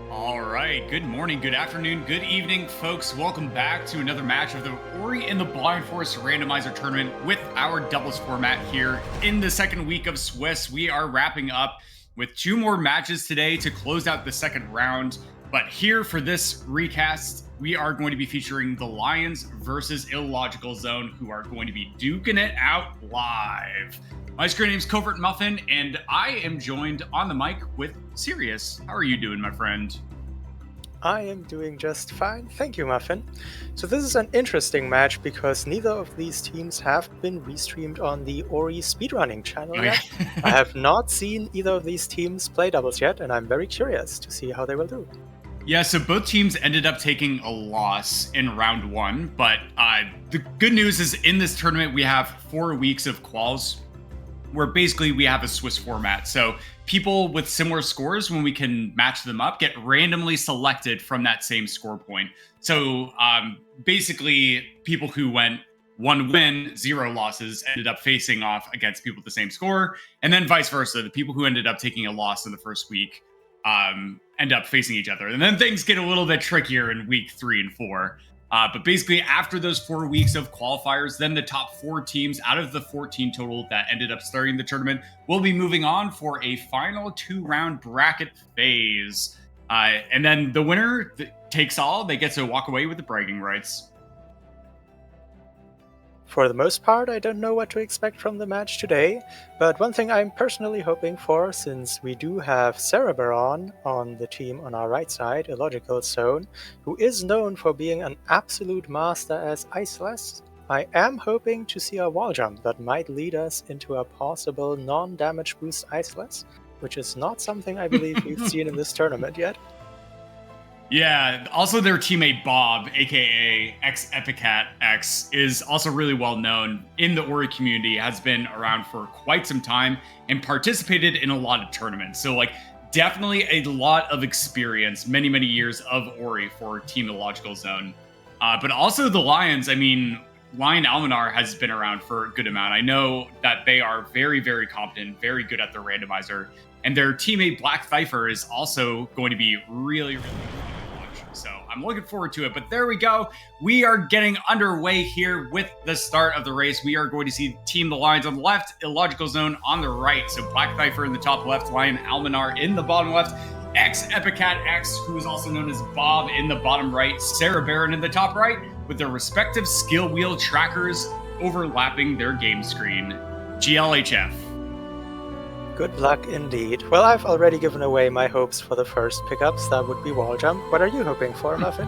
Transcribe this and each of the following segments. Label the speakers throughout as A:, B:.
A: All right, good morning, good afternoon, good evening, folks. Welcome back to another match of the Ori and the Blind Forest Randomizer Tournament with our doubles format here in the second week of Swiss. We are wrapping up with two more matches today to close out the second round. But here for this recast, we are going to be featuring the Lions versus Illogicalzone, who are going to be duking it out live. My screen name's Covert Muffin, and I am joined on the mic with Sirius. How are you doing, my friend?
B: I am doing just fine, thank you, Muffin. So this is an interesting match because neither of these teams have been restreamed on the Ori speedrunning channel yet. I have not seen either of these teams play doubles yet, and I'm very curious to see how they will do.
A: Yeah, so both teams ended up taking a loss in round one, but the good news is in this tournament we have 4 weeks of quals where basically we have a Swiss format. So people with similar scores, when we can match them up, get randomly selected from that same score point. So basically people who went 1 win, 0 losses ended up facing off against people with the same score. And then vice versa. The people who ended up taking a loss in the first week end up facing each other. And then things get a little bit trickier in week 3 and 4. But basically, after those 4 weeks of qualifiers, then the top 4 teams out of the 14 total that ended up starting the tournament will be moving on for a final 2-round bracket phase. And then the winner takes all. They get to walk away with the bragging rights.
B: For the most part, I don't know what to expect from the match today, but one thing I'm personally hoping for, since we do have Cereberon on the team on our right side, Illogicalzone, who is known for being an absolute master as Iceless, I am hoping to see a wall jump that might lead us into a possible non-damage boost Iceless, which is not something I believe we've seen in this tournament yet.
A: Yeah, also their teammate Bob, aka XepiccatX, is also really well known in the Ori community, has been around for quite some time and participated in a lot of tournaments. So like definitely a lot of experience, many years of Ori for Team Illogicalzone. But also the Lions, I mean, LionAlmenar has been around for a good amount. I know that they are very competent, very good at the randomizer, and their teammate Blackthifer is also going to be really good. So I'm looking forward to it. But there we go. We are getting underway here with the start of the race. We are going to see Team the Lions on the left, Illogicalzone on the right. So Blackthifer in the top left, LionAlmenar in the bottom left, XepiccatX, who is also known as Bob, in the bottom right, Cereberon in the top right, with their respective skill wheel trackers overlapping their game screen. GLHF.
B: Good luck indeed. Well, I've already given away my hopes for the first pickups. That would be wall jump. What are you hoping for, Muffin?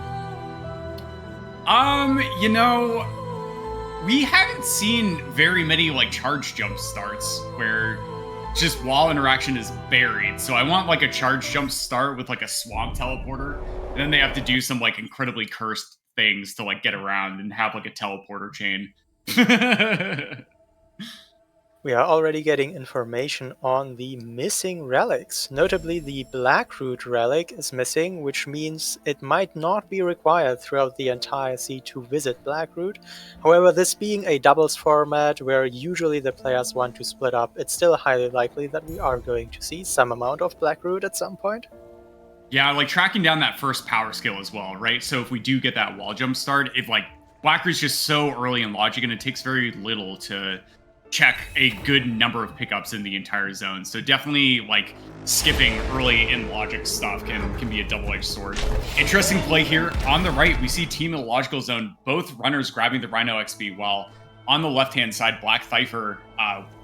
A: You know, we haven't seen very many like charge jump starts where just wall interaction is buried. So I want like a charge jump start with like a swamp teleporter, and then they have to do some like incredibly cursed things to like get around and have like a teleporter chain.
B: We are already getting information on the missing relics. Notably, the Blackroot relic is missing, which means it might not be required throughout the entire sea to visit Blackroot. However, this being a doubles format where usually the players want to split up, it's still highly likely that we are going to see some amount of Blackroot at some point.
A: Yeah, like tracking down that first power skill as well, right? So if we do get that wall jump start, if like Blackroot's just so early in logic and it takes very little to check a good number of pickups in the entire zone. So definitely like skipping early in logic stuff can be a double-edged sword. Interesting play here. On the right, we see Team Illogicalzone, both runners grabbing the Rhino XP, while on the left-hand side, Blackthifer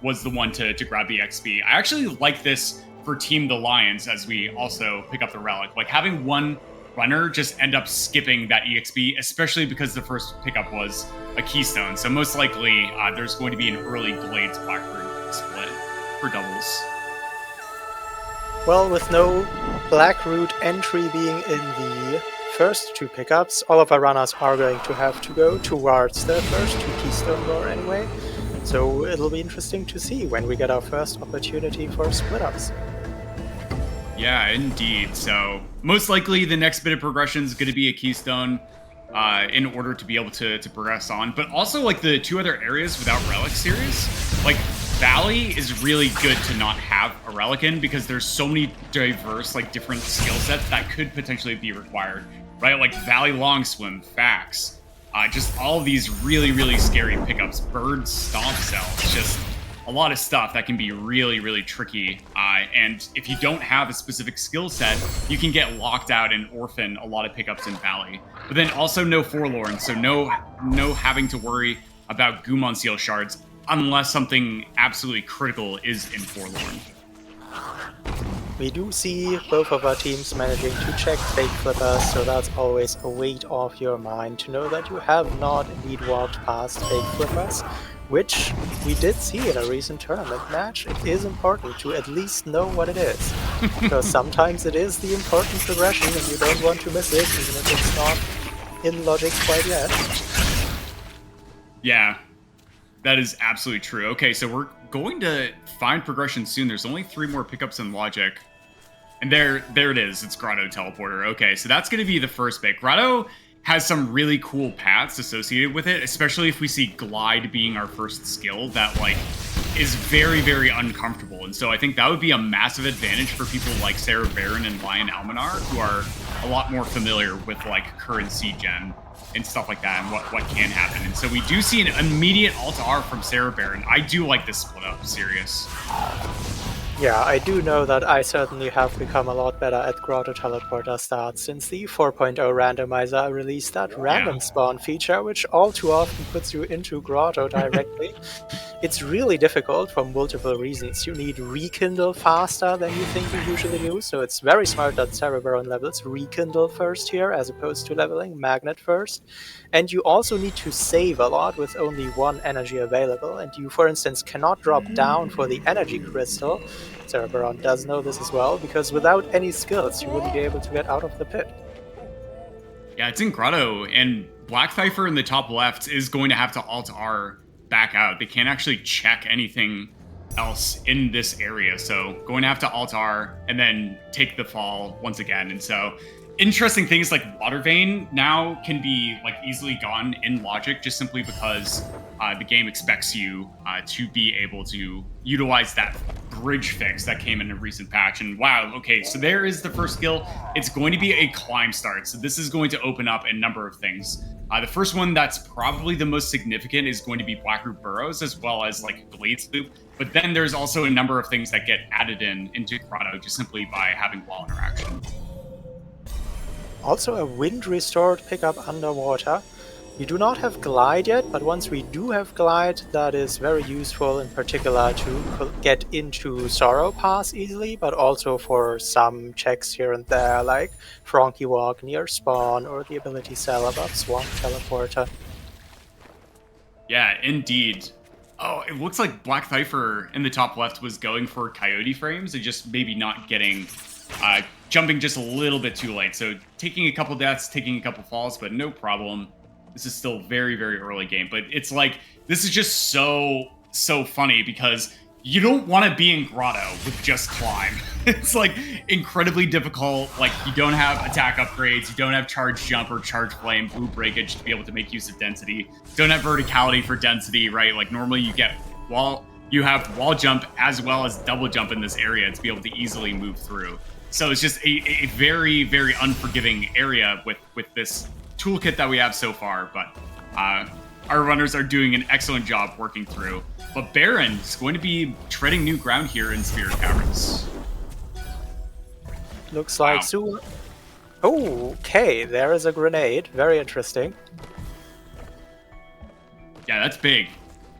A: was the one to grab the XP. I actually like this for Team the Lions as we also pick up the relic. Like having one runner just end up skipping that EXP, especially because the first pickup was a keystone. So most likely there's going to be an early Glades Blackroot split for doubles.
B: Well, with no Blackroot entry being in the first 2 pickups, all of our runners are going to have to go towards the first 2 keystone door anyway. So it'll be interesting to see when we get our first opportunity for split-ups.
A: Yeah, indeed. So most likely the next bit of progression is going to be a keystone in order to be able to progress on. But also like the 2 other areas without relic series, like Valley is really good to not have a relic in because there's so many diverse, like different skill sets that could potentially be required, right? Like Valley Long Swim, Fax, just all of these really, really scary pickups. Bird Stomp Cells, just a lot of stuff that can be really, really tricky. And if you don't have a specific skill set, you can get locked out and orphan a lot of pickups in Valley. But then also no Forlorn, so no having to worry about Gumon Seal Shards unless something absolutely critical is in Forlorn.
B: We do see both of our teams managing to check fake flippers, so that's always a weight off your mind to know that you have not indeed walked past fake flippers, which we did see in a recent tournament match. It is important to at least know what it is, because sometimes it is the important progression and you don't want to miss it, even if it's not in logic quite yet.
A: Yeah, that is absolutely true. Okay, so we're going to find progression soon. There's only 3 more pickups in logic. And there it is. It's Grotto Teleporter. Okay, so that's going to be the first pick. Grotto has some really cool paths associated with it, especially if we see Glide being our first skill that, like, is very, very uncomfortable. And so I think that would be a massive advantage for people like Cereberon and LionAlmenar, who are a lot more familiar with, like, currency gen and stuff like that and what can happen. And so we do see an immediate Alt-R from Cereberon. I do like this split up, serious.
B: Yeah, I do know that I certainly have become a lot better at Grotto Teleporter stats since the 4.0 randomizer released that random spawn feature, which all too often puts you into Grotto directly. It's really difficult for multiple reasons. You need Rekindle faster than you think you usually do, so it's very smart that Cereberon levels Rekindle first here as opposed to leveling Magnet first. And you also need to save a lot with only 1 energy available, and you, for instance, cannot drop down for the energy crystal. Cereberon does know this as well, because without any skills, you wouldn't be able to get out of the pit.
A: Yeah, it's in Grotto, and Blackthifer in the top left is going to have to Alt-R back out. They can't actually check anything else in this area, so going to have to Alt-R and then take the fall once again. And so interesting things like Water Vein now can be like easily gone in logic just simply because the game expects you to be able to utilize that bridge fix that came in a recent patch. And wow, okay, so there is the first skill. It's going to be a climb start, so this is going to open up a number of things. The first one that's probably the most significant is going to be Blackroot Burrows, as well as like Glades Loop. But then there's also a number of things that get added into Grotto just simply by having wall interaction.
B: Also a wind restored pickup underwater. We do not have Glide yet, but once we do have Glide, that is very useful in particular to get into Sorrow Pass easily, but also for some checks here and there, like Fronky Walk near spawn or the ability cell above Swamp Teleporter.
A: Yeah, indeed. Oh, it looks like Blackthifer in the top left was going for Coyote frames and just maybe not getting... jumping just a little bit too late. So taking a couple deaths, taking a couple falls, but no problem. This is still very, very early game. But it's like, this is just so funny because you don't want to be in Grotto with just climb. It's like incredibly difficult. Like you don't have attack upgrades. You don't have charge jump or charge flame, blue breakage to be able to make use of density. Don't have verticality for density, right? Like normally you get you have wall jump as well as double jump in this area to be able to easily move through. So it's just a very, very unforgiving area with this toolkit that we have so far, but our runners are doing an excellent job working through. But Baron is going to be treading new ground here in Spirit Caverns.
B: Looks like soon. Oh, okay, there is a grenade. Very interesting.
A: Yeah, that's big.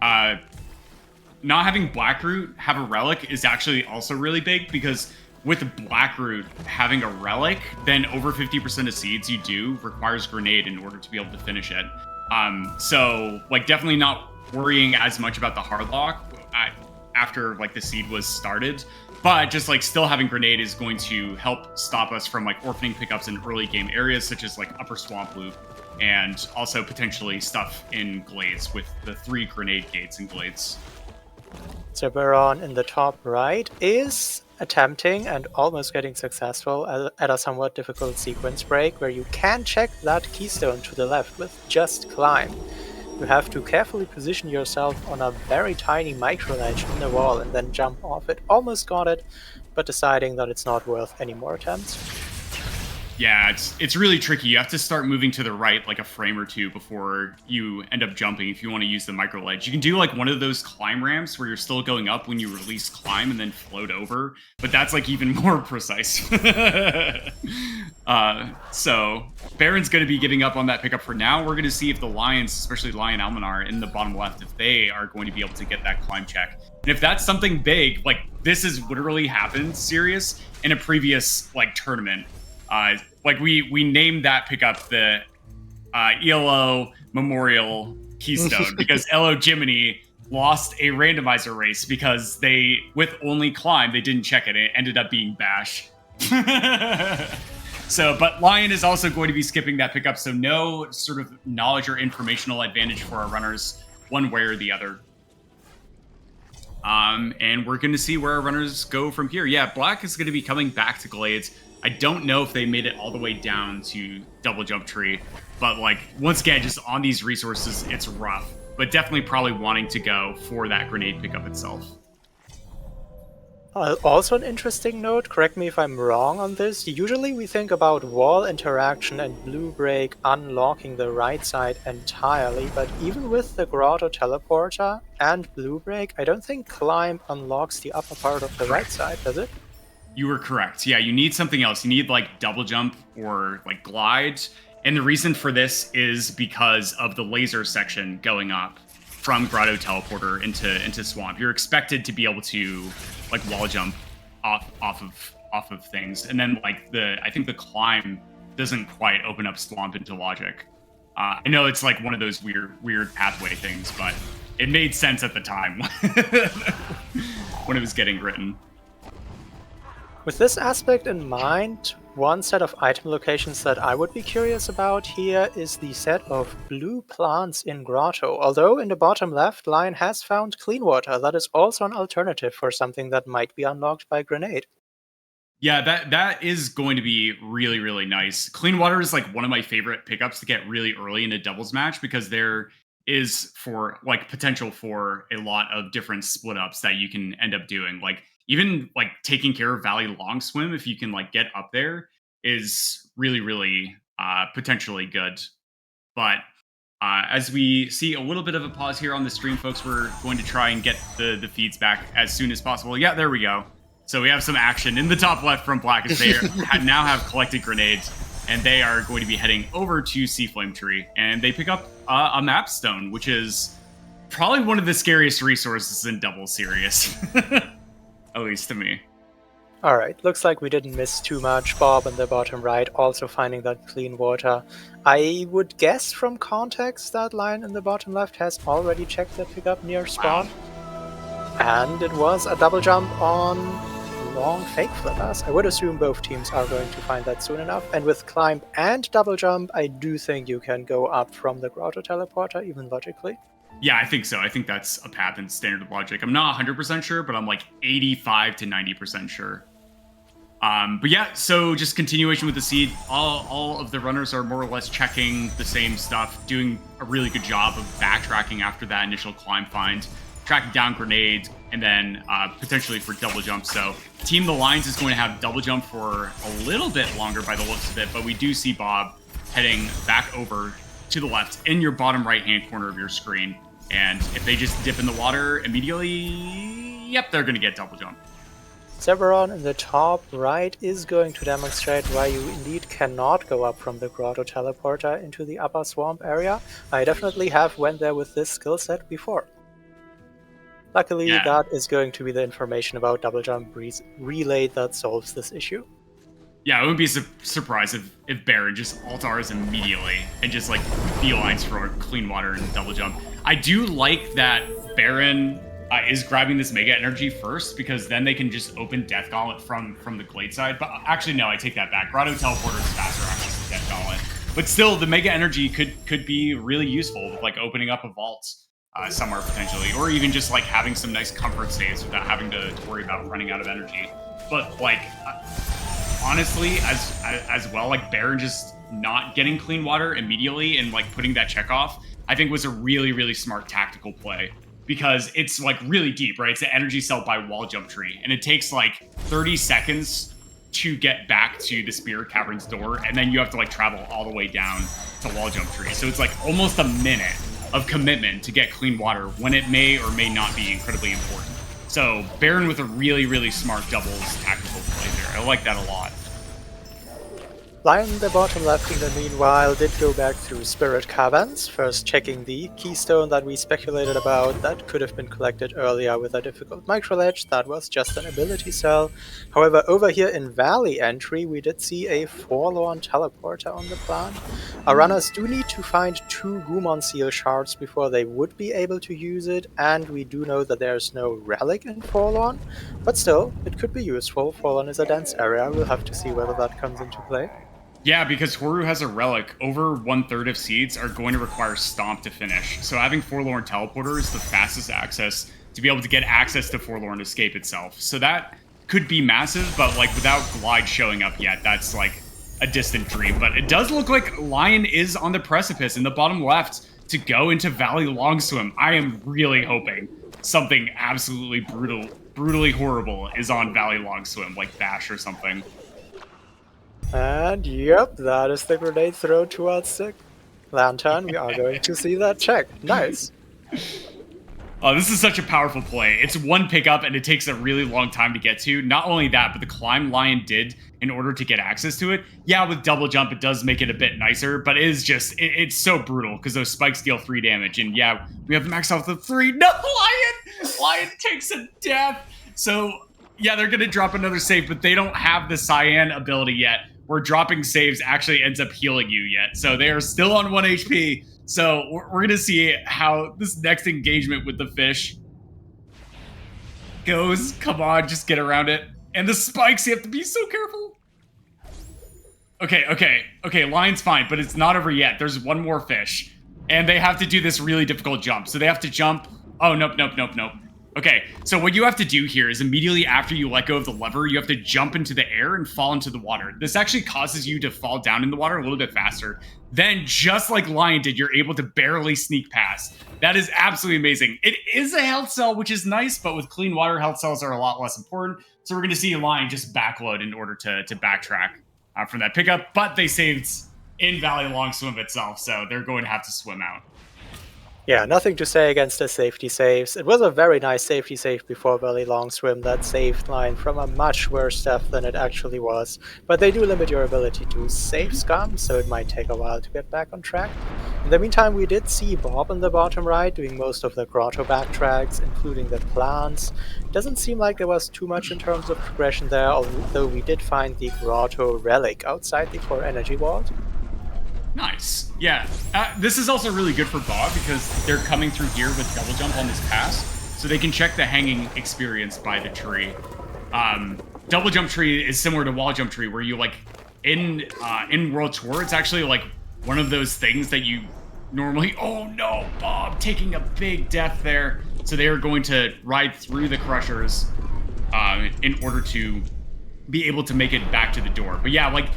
A: Not having Blackroot have a relic is actually also really big because with Blackroot having a relic, then over 50% of seeds you do requires grenade in order to be able to finish it. So like definitely not worrying as much about the hardlock after like the seed was started, but just like still having grenade is going to help stop us from like orphaning pickups in early game areas such as like Upper Swamp Loop and also potentially stuff in Glades with the 3 grenade gates in Glades.
B: Cereberon in the top right is attempting and almost getting successful at a somewhat difficult sequence break where you can check that keystone to the left with just climb. You have to carefully position yourself on a very tiny micro ledge in the wall and then jump off it. Almost got it, but deciding that it's not worth any more attempts.
A: Yeah, it's really tricky. You have to start moving to the right like a frame or two before you end up jumping if you want to use the micro ledge. You can do like one of those climb ramps where you're still going up when you release climb and then float over, but that's like even more precise. So Baron's going to be giving up on that pickup for now. We're going to see if the Lions, especially LionAlmenar in the bottom left, if they are going to be able to get that climb check. And if that's something big, like this has literally happened serious in a previous like tournament. Like we named that pickup the ELO Memorial Keystone because LO Jiminy lost a randomizer race because they, with only climb, they didn't check it. It ended up being Bash. So, but Lion is also going to be skipping that pickup, so no sort of knowledge or informational advantage for our runners one way or the other. And we're going to see where our runners go from here. Yeah, Black is going to be coming back to Glades. I don't know if they made it all the way down to Double Jump Tree, but like, once again, just on these resources, it's rough, but definitely probably wanting to go for that grenade pickup itself.
B: Also an interesting note, correct me if I'm wrong on this, usually we think about wall interaction and blue break unlocking the right side entirely, but even with the Grotto Teleporter and blue break, I don't think climb unlocks the upper part of the right side, does it?
A: You were correct. Yeah, you need something else. You need like double jump or like glide. And the reason for this is because of the laser section going up from Grotto Teleporter into Swamp. You're expected to be able to like wall jump off of things. And then like I think the climb doesn't quite open up Swamp into Logic. I know it's like one of those weird pathway things, but it made sense at the time when it was getting written.
B: With this aspect in mind, one set of item locations that I would be curious about here is the set of blue plants in Grotto. Although in the bottom left, Lion has found clean water, that is also an alternative for something that might be unlocked by grenade.
A: Yeah, that is going to be really, really nice. Clean water is like one of my favorite pickups to get really early in a doubles match because there is for like potential for a lot of different split ups that you can end up doing. Like even like taking care of Valley Long Swim, if you can like get up there, is really, really potentially good. But as we see a little bit of a pause here on the stream, folks, we're going to try and get the feeds back as soon as possible. Yeah, there we go. So we have some action in the top left from Black as they now have collected grenades, and they are going to be heading over to Sea Flame Tree, and they pick up a map stone, which is probably one of the scariest resources in Double Serious. At least to me.
B: Alright, looks like we didn't miss too much. Bob on the bottom right also finding that clean water. I would guess from context that Lion in the bottom left has already checked the pickup near spawn. Wow. And it was a double jump on long fake flippers. I would assume both teams are going to find that soon enough. And with climb and double jump, I do think you can go up from the Grotto Teleporter, even logically.
A: Yeah, I think so. I think that's a path in standard logic. I'm not 100% sure, but I'm like 85 to 90% sure. But yeah, so just continuation with the seed. All of the runners are more or less checking the same stuff, doing a really good job of backtracking after that initial climb find, tracking down grenades, and then potentially for double jump. So Team The Lions is going to have double jump for a little bit longer by the looks of it, but we do see Bob heading back over to the left in your bottom right-hand corner of your screen. And if they just dip in the water immediately, yep, they're going to get double jump.
B: Cereberon in the top right is going to demonstrate why you indeed cannot go up from the Grotto Teleporter into the upper swamp area. I definitely have went there with this skill set before. Luckily, that is going to be the information about double jump relay that solves this issue.
A: Yeah, it wouldn't be surprised if Baron just altars immediately and just like beelines for clean water and double jump. I do like that Baron is grabbing this Mega Energy first because then they can just open Death Gauntlet from the Glade side. But actually, no, I take that back. Grotto Teleporter is faster access to Death Gauntlet. But still, the Mega Energy could be really useful with like opening up a vault somewhere potentially, or even just like having some nice comfort saves without having to worry about running out of energy. But like, honestly, as well, like Baron just not getting clean water immediately and like putting that check off I think was a really, really smart tactical play because it's like really deep, right? It's an energy cell by wall jump tree, and it takes like 30 seconds to get back to the Spirit Cavern's door, and then you have to like travel all the way down to wall jump tree. So it's like almost a minute of commitment to get clean water when it may or may not be incredibly important. So Baron with a really, really smart doubles tactical play there. I like that a lot.
B: Lion in the bottom left in the meanwhile did go back through Spirit Caverns, first checking the keystone that we speculated about that could have been collected earlier with a difficult microledge. That was just an ability cell. However, over here in Valley Entry we did see a forlorn teleporter on the plan. Our runners do need to find 2 Gumon Seal shards before they would be able to use it, and we do know that there's no relic in Forlorn, but still, it could be useful. Forlorn is a dense area, we'll have to see whether that comes into play.
A: Yeah, because Horu has a relic. Over 1/3 of seeds are going to require Stomp to finish. So having Forlorn Teleporter is the fastest access to be able to get access to Forlorn Escape itself. So that could be massive, but like without Glide showing up yet, that's like a distant dream. But it does look like Lion is on the precipice in the bottom left to go into Valley Long Swim. I am really hoping something absolutely brutally horrible is on Valley Long Swim, like Bash or something.
B: And yep, that is the grenade throw towards the Lantern. We are going to see that check. Nice.
A: Oh, this is such a powerful play. It's 1 pickup and it takes a really long time to get to. Not only that, but the climb Lion did in order to get access to it. Yeah, with double jump, it does make it a bit nicer, but it is just, it's so brutal because those spikes deal 3 damage. And yeah, we have max out the 3. No, Lion takes a death. So yeah, they're going to drop another save, but they don't have the Cyan ability yet, where dropping saves actually ends up healing you yet. So they are still on 1 HP. So we're going to see how this next engagement with the fish goes. Come on, just get around it. And the spikes, you have to be so careful. Okay, Lion's fine, but it's not over yet. There's 1 more fish. And they have to do this really difficult jump. So they have to jump. Oh, nope. Okay, so what you have to do here is immediately after you let go of the lever, you have to jump into the air and fall into the water. This actually causes you to fall down in the water a little bit faster. Then, just like Lion did, you're able to barely sneak past. That is absolutely amazing. It is a health cell, which is nice, but with clean water, health cells are a lot less important. So we're going to see Lion just backload in order to backtrack from that pickup. But they saved in Valley Long Swim itself, so they're going to have to swim out.
B: Yeah, nothing to say against the safety saves. It was a very nice safety save before Valley Long Swim that saved Lion from a much worse death than it actually was. But they do limit your ability to save scum, so it might take a while to get back on track. In the meantime, we did see Bob in the bottom right doing most of the grotto backtracks, including the plants. Doesn't seem like there was too much in terms of progression there, although we did find the grotto relic outside the core energy vault.
A: Nice. Yeah. This is also really good for Bob because they're coming through here with double jump on this pass, so they can check the hanging experience by the tree. Double jump tree is similar to wall jump tree, where you like in World Tour, it's actually like one of those things that you normally. Oh no, Bob taking a big death there. So they are going to ride through the crushers in order to be able to make it back to the door. But yeah, like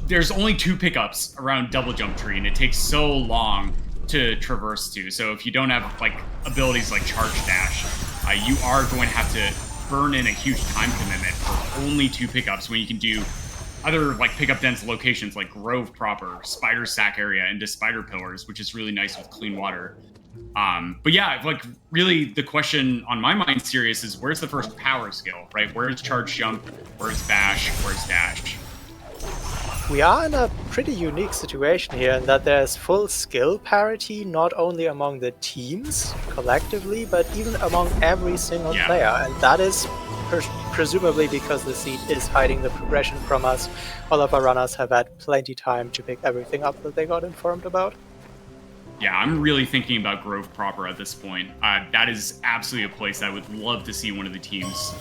A: there's only 2 pickups around double jump tree, and it takes so long to traverse to. So if you don't have like abilities like charge dash, you are going to have to burn in a huge time commitment for only 2 pickups when you can do other like pickup dense locations like Grove proper, Spider Sack area, into Spider Pillars, which is really nice with clean water. But yeah, like really the question on my mind, serious, is where's the first power skill, right? Where's charge jump? Where's bash? Where's dash?
B: We are in a pretty unique situation here in that there's full skill parity not only among the teams collectively, but even among every single player, and that is presumably because the seed is hiding the progression from us. All of our runners have had plenty time to pick everything up that they got informed about.
A: Yeah, I'm really thinking about Grove proper at this point. That is absolutely a place I would love to see one of the teams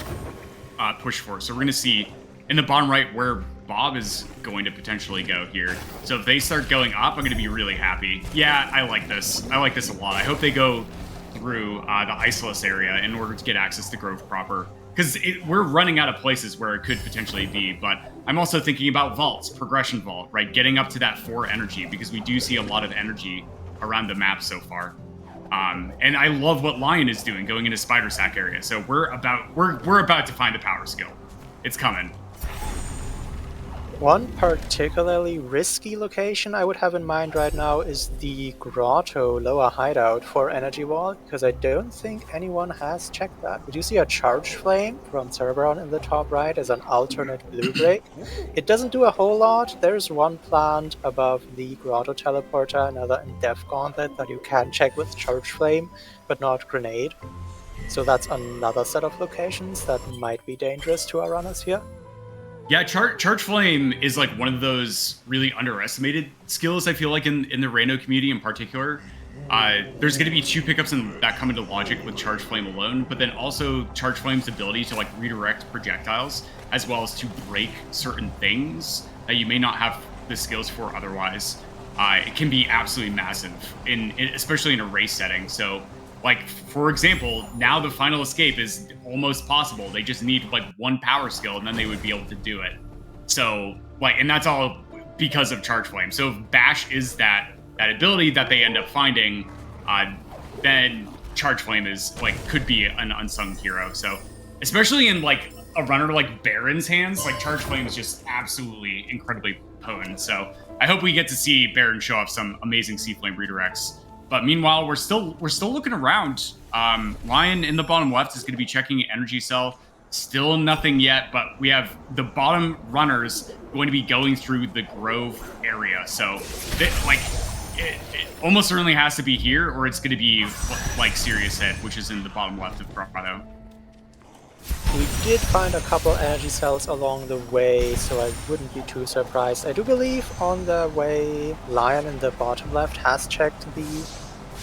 A: push for. So we're going to see in the bottom right where Bob is going to potentially go here. So if they start going up, I'm going to be really happy. Yeah, I like this. I like this a lot. I hope they go through the Isolus area in order to get access to Grove proper. Because we're running out of places where it could potentially be, but I'm also thinking about vaults, progression vault, right? Getting up to that 4 energy, because we do see a lot of energy around the map so far. And I love what Lion is doing, going into Spider Sack area. So we're about to find the power skill. It's coming.
B: One particularly risky location I would have in mind right now is the Grotto lower hideout for Energy Wall, because I don't think anyone has checked that. We do see a Charge Flame from Cereberon in the top right as an alternate blue break. It doesn't do a whole lot. There's one plant above the Grotto teleporter, another in Death Gauntlet that you can check with Charge Flame, but not Grenade. So that's another set of locations that might be dangerous to our runners here.
A: Yeah, Charge Flame is like one of those really underestimated skills, I feel like, in the Rando community in particular. There's going to be 2 pickups that come into Logic with Charge Flame alone, but then also Charge Flame's ability to like redirect projectiles, as well as to break certain things that you may not have the skills for otherwise. It can be absolutely massive, especially in a race setting. So, like, for example, now the final escape is almost possible. They just need, like, 1 power skill, and then they would be able to do it. So, like, and that's all because of Charge Flame. So if Bash is that ability that they end up finding, then Charge Flame is, like, could be an unsung hero. So, especially in, like, a runner like Baron's hands, like, Charge Flame is just absolutely incredibly potent. So I hope we get to see Baron show off some amazing Sea Flame redirects. But meanwhile, we're still looking around. Lion in the bottom left is going to be checking Energy Cell. Still nothing yet, but we have the bottom runners going to be going through the Grove area. So, it almost certainly has to be here, or it's going to be like Serious Hit, which is in the bottom left of Grotto.
B: We did find a couple energy cells along the way, so I wouldn't be too surprised. I do believe on the way, Lion in the bottom left has checked the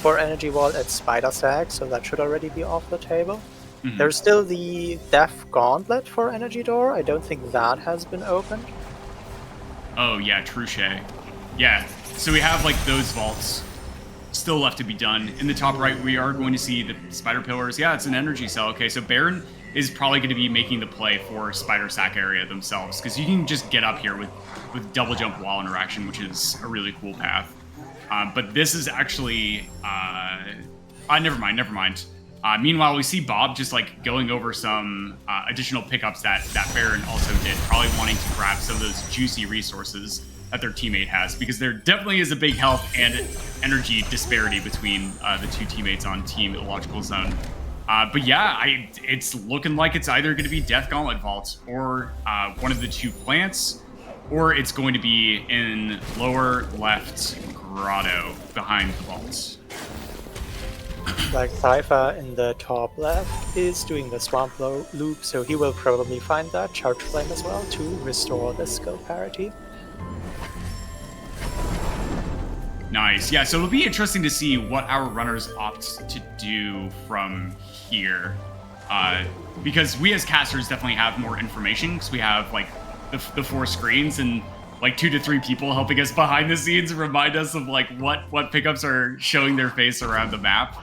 B: 4 energy wall at Spider Sack, so that should already be off the table. Mm-hmm. There's still the Death Gauntlet for Energy Door. I don't think that has been opened.
A: Oh yeah, Truche. Yeah, so we have like those vaults still left to be done. In the top right, we are going to see the Spider Pillars. Yeah, it's an energy cell. Okay, so Baron is probably going to be making the play for Spider Sack area themselves, because you can just get up here with double jump wall interaction, which is a really cool path. But this is actually... never mind. Meanwhile, we see Bob just like going over some additional pickups that Baron also did, probably wanting to grab some of those juicy resources that their teammate has, because there definitely is a big health and energy disparity between the 2 teammates on Team Illogicalzone. But yeah, it's looking like it's either going to be Death Gauntlet Vault or one of the 2 plants, or it's going to be in lower left Grotto behind the vaults.
B: Blackthifer in the top left is doing the Swamp Loop, so he will probably find that Charge Flame as well to restore the skill parity.
A: Nice. Yeah, so it'll be interesting to see what our runners opt to do from here. Because we as casters definitely have more information, because we have like the 4 screens and like 2 to 3 people helping us behind the scenes and remind us of like what pickups are showing their face around the map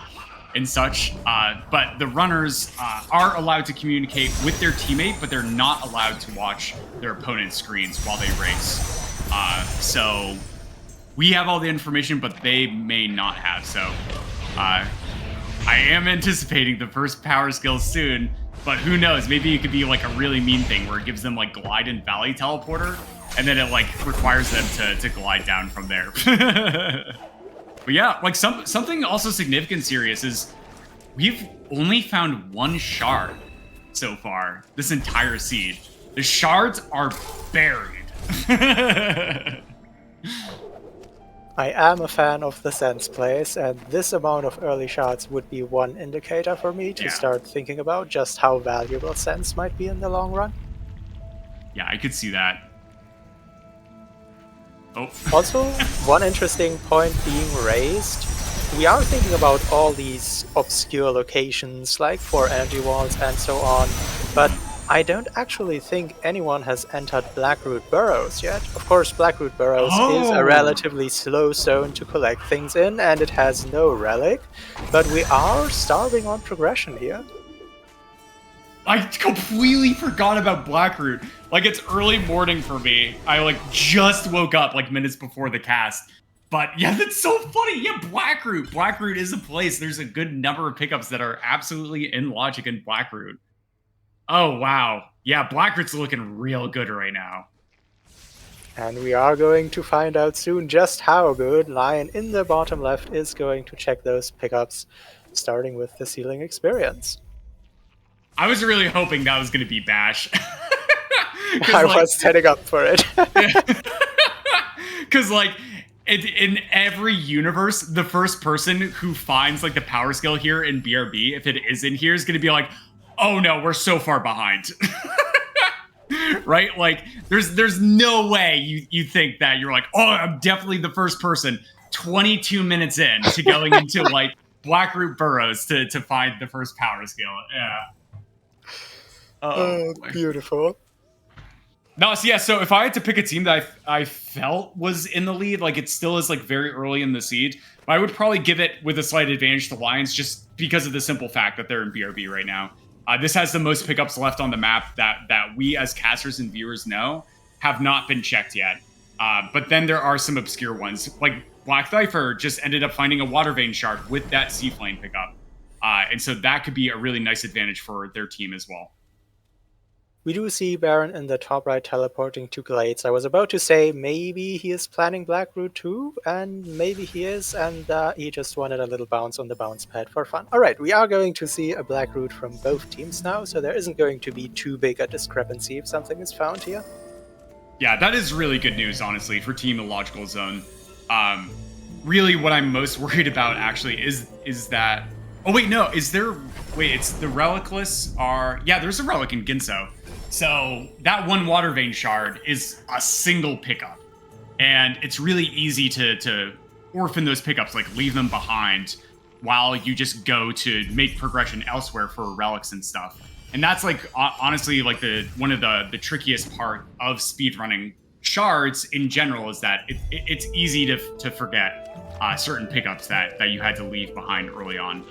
A: and such. But the runners are allowed to communicate with their teammate, but they're not allowed to watch their opponent's screens while they race. So we have all the information, but they may not have. So I am anticipating the first power skills soon, but who knows? Maybe it could be like a really mean thing where it gives them like Glide and Valley Teleporter, and then it like requires them to glide down from there. But yeah, like something also significant, serious, is we've only found 1 shard so far this entire seed. The shards are buried.
B: I am a fan of the Sense plays, and this amount of early shards would be one indicator for me to start thinking about just how valuable Sense might be in the long run.
A: Yeah, I could see that. Oh.
B: Also, one interesting point being raised, we are thinking about all these obscure locations like 4 energy walls and so on, but I don't actually think anyone has entered Blackroot Burrows yet. Of course, Blackroot Burrows is a relatively slow zone to collect things in, and it has no relic, but we are starving on progression here.
A: I completely forgot about Blackroot. Like, it's early morning for me. I, like, just woke up, like, minutes before the cast. But yeah, that's so funny. Yeah, Blackroot. Blackroot is a place. There's a good number of pickups that are absolutely in Logic and Blackroot. Oh, wow. Yeah, Blackroot's looking real good right now.
B: And we are going to find out soon just how good Lion in the bottom left is going to check those pickups, starting with the ceiling experience.
A: I was really hoping that was going to be Bash.
B: I was setting up for it.
A: Because, like, in every universe, the first person who finds, like, the power skill here in BRB, if it is in here, is going to be like, oh no, we're so far behind. Right? Like, there's no way you think that you're like, oh, I'm definitely the first person 22 minutes in to going into, like, Blackroot burrows to find the first power skill. Yeah.
B: Oh, beautiful.
A: No, so yeah, so if I had to pick a team that I felt was in the lead, like it still is like very early in the seed, but I would probably give it with a slight advantage to Lions just because of the simple fact that they're in BRB right now. This has the most pickups left on the map that we as casters and viewers know have not been checked yet. But then there are some obscure ones. Like Blackthifer just ended up finding a Water Vein Shard with that Seaflame pickup. And so that could be a really nice advantage for their team as well.
B: We do see Baron in the top right teleporting to Glades. I was about to say maybe he is planning Blackroot too, and maybe he is, and he just wanted a little bounce on the bounce pad for fun. Alright, we are going to see a Blackroot from both teams now, so there isn't going to be too big a discrepancy if something is found here.
A: Yeah, that is really good news, honestly, for Team Illogicalzone. Really what I'm most worried about, actually, is that... Oh, wait, no, is there... Wait, it's the Relicless are... Yeah, there's a Relic in Ginso. So that one Water Vein Shard is a single pickup. And it's really easy to orphan those pickups, like leave them behind while you just go to make progression elsewhere for relics and stuff. And that's like, honestly, like one of the trickiest part of speedrunning shards in general is that it's easy to forget certain pickups that you had to leave behind early on.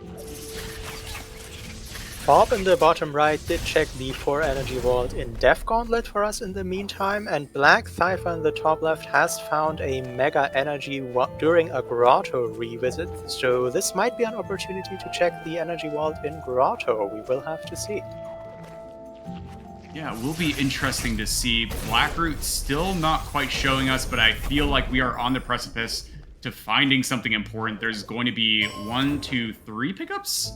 B: Bob in the bottom right did check the 4 energy vault in Death Gauntlet for us in the meantime, and Blackthifer in the top left has found a mega energy during a grotto revisit, so this might be an opportunity to check the energy vault in grotto. We will have to see.
A: Yeah, it will be interesting to see. Blackroot still not quite showing us, but I feel like we are on the precipice to finding something important. There's going to be 1, 2, 3 pickups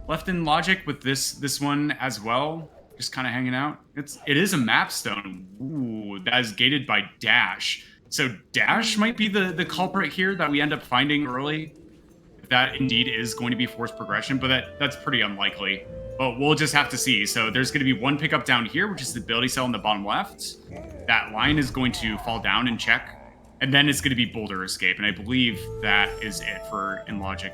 A: left in Logic with this one as well, just kind of hanging out. It is a map stone. Ooh, that is gated by Dash. So Dash might be the culprit here that we end up finding early. If that indeed is going to be forced progression, but that's pretty unlikely. But we'll just have to see. So there's going to be 1 pickup down here, which is the ability cell in the bottom left. That line is going to fall down and check. And then it's going to be Boulder Escape. And I believe that is it for in Logic.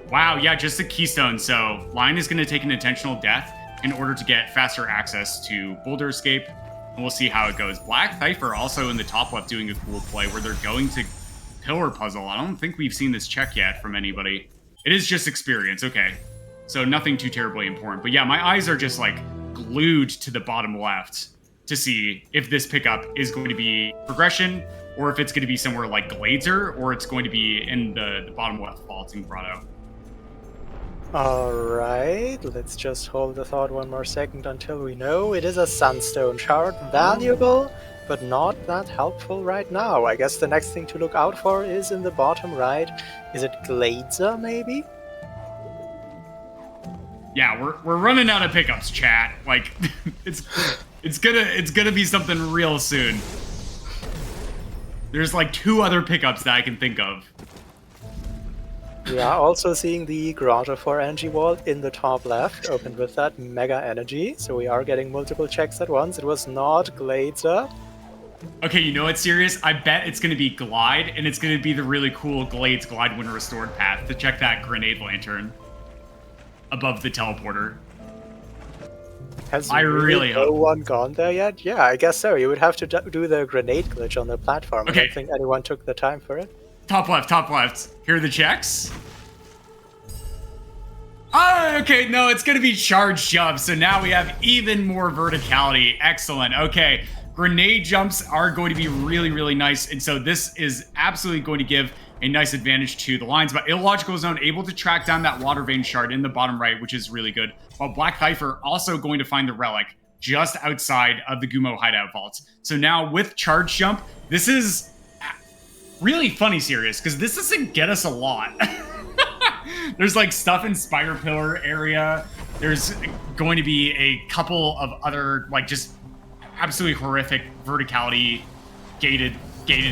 A: Wow, yeah, just a keystone. So Lion is going to take an intentional death in order to get faster access to Boulder Escape. And we'll see how it goes. Blackthifer also in the top left doing a cool play where they're going to Pillar Puzzle. I don't think we've seen this check yet from anybody. It is just experience, okay. So nothing too terribly important. But yeah, my eyes are just like glued to the bottom left to see if this pickup is going to be progression or if it's going to be somewhere like Glazer or it's going to be in the bottom left vaulting grotto.
B: Alright, let's just hold the thought one more second until we know. It is a Sunstone Shard, valuable, but not that helpful right now. I guess the next thing to look out for is in the bottom right. Is it Glazer, maybe?
A: Yeah, we're running out of pickups, chat. Like, it's gonna be something real soon. There's like 2 other pickups that I can think of.
B: We are also seeing the Grotto 4 energy vault in the top left, opened with that mega energy, so we are getting multiple checks at once. It was not Glazer.
A: Okay, you know what's serious? I bet it's going to be Glide, and it's going to be the really cool Glades Glide when restored path to check that Grenade Lantern above the teleporter.
B: Has
A: I really
B: no
A: hope.
B: one gone there yet? Yeah, I guess so. You would have to do the grenade glitch on the platform.
A: Okay.
B: I don't think anyone took the time for it.
A: Top left, top left. Here are the checks. Oh, okay, no, it's going to be charge jump. So now we have even more verticality. Excellent. Okay, Grenade jumps are going to be really, really nice. And so this is absolutely going to give a nice advantage to the Lions. But Illogicalzone able to track down that Water Vein shard in the bottom right, which is really good. While Blackthifer also going to find the relic just outside of the Gumo hideout vaults. So now with Charge Jump, this is really funny serious, because this doesn't get us a lot. There's like stuff in Spire Pillar area. There's going to be a couple of other like just absolutely horrific verticality gated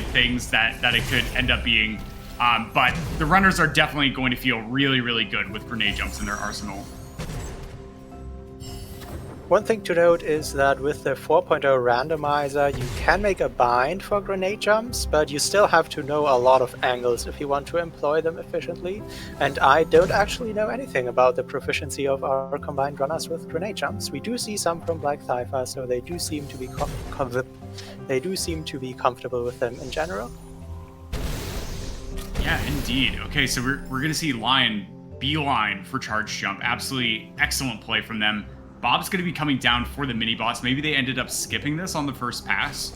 A: things that it could end up being. But the runners are definitely going to feel really, really good with grenade jumps in their arsenal.
B: One thing to note is that with the 4.0 randomizer, you can make a bind for grenade jumps, but you still have to know a lot of angles if you want to employ them efficiently. And I don't actually know anything about the proficiency of our combined runners with grenade jumps. We do see some from Blackthifer, so they do seem to be comfortable with them in general.
A: Yeah, indeed. Okay, so we're going to see Lion beeline for Charge Jump. Absolutely excellent play from them. Bob's going to be coming down for the mini-boss. Maybe they ended up skipping this on the first pass.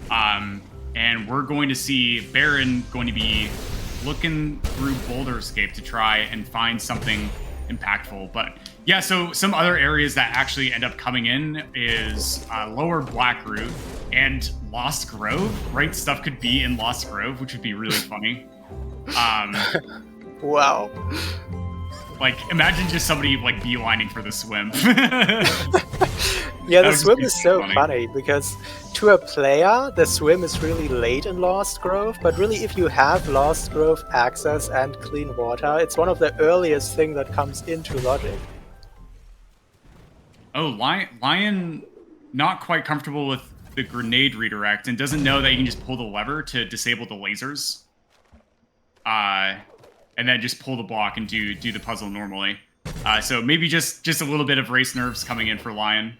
A: And we're going to see Baron going to be looking through Boulder Escape to try and find something impactful. But yeah, so some other areas that actually end up coming in is Lower Blackroot and Lost Grove, right? Stuff could be in Lost Grove, which would be really funny.
B: Wow.
A: Like, imagine just somebody, like, beelining for the swim.
B: Yeah, the swim is so funny, because to a player, the swim is really late in Lost Grove, but really if you have Lost Grove access and clean water, it's one of the earliest things that comes into Logic.
A: Oh, Lion not quite comfortable with the grenade redirect and doesn't know that you can just pull the lever to disable the lasers. And then just pull the block and do the puzzle normally. So maybe just a little bit of race nerves coming in for Lion.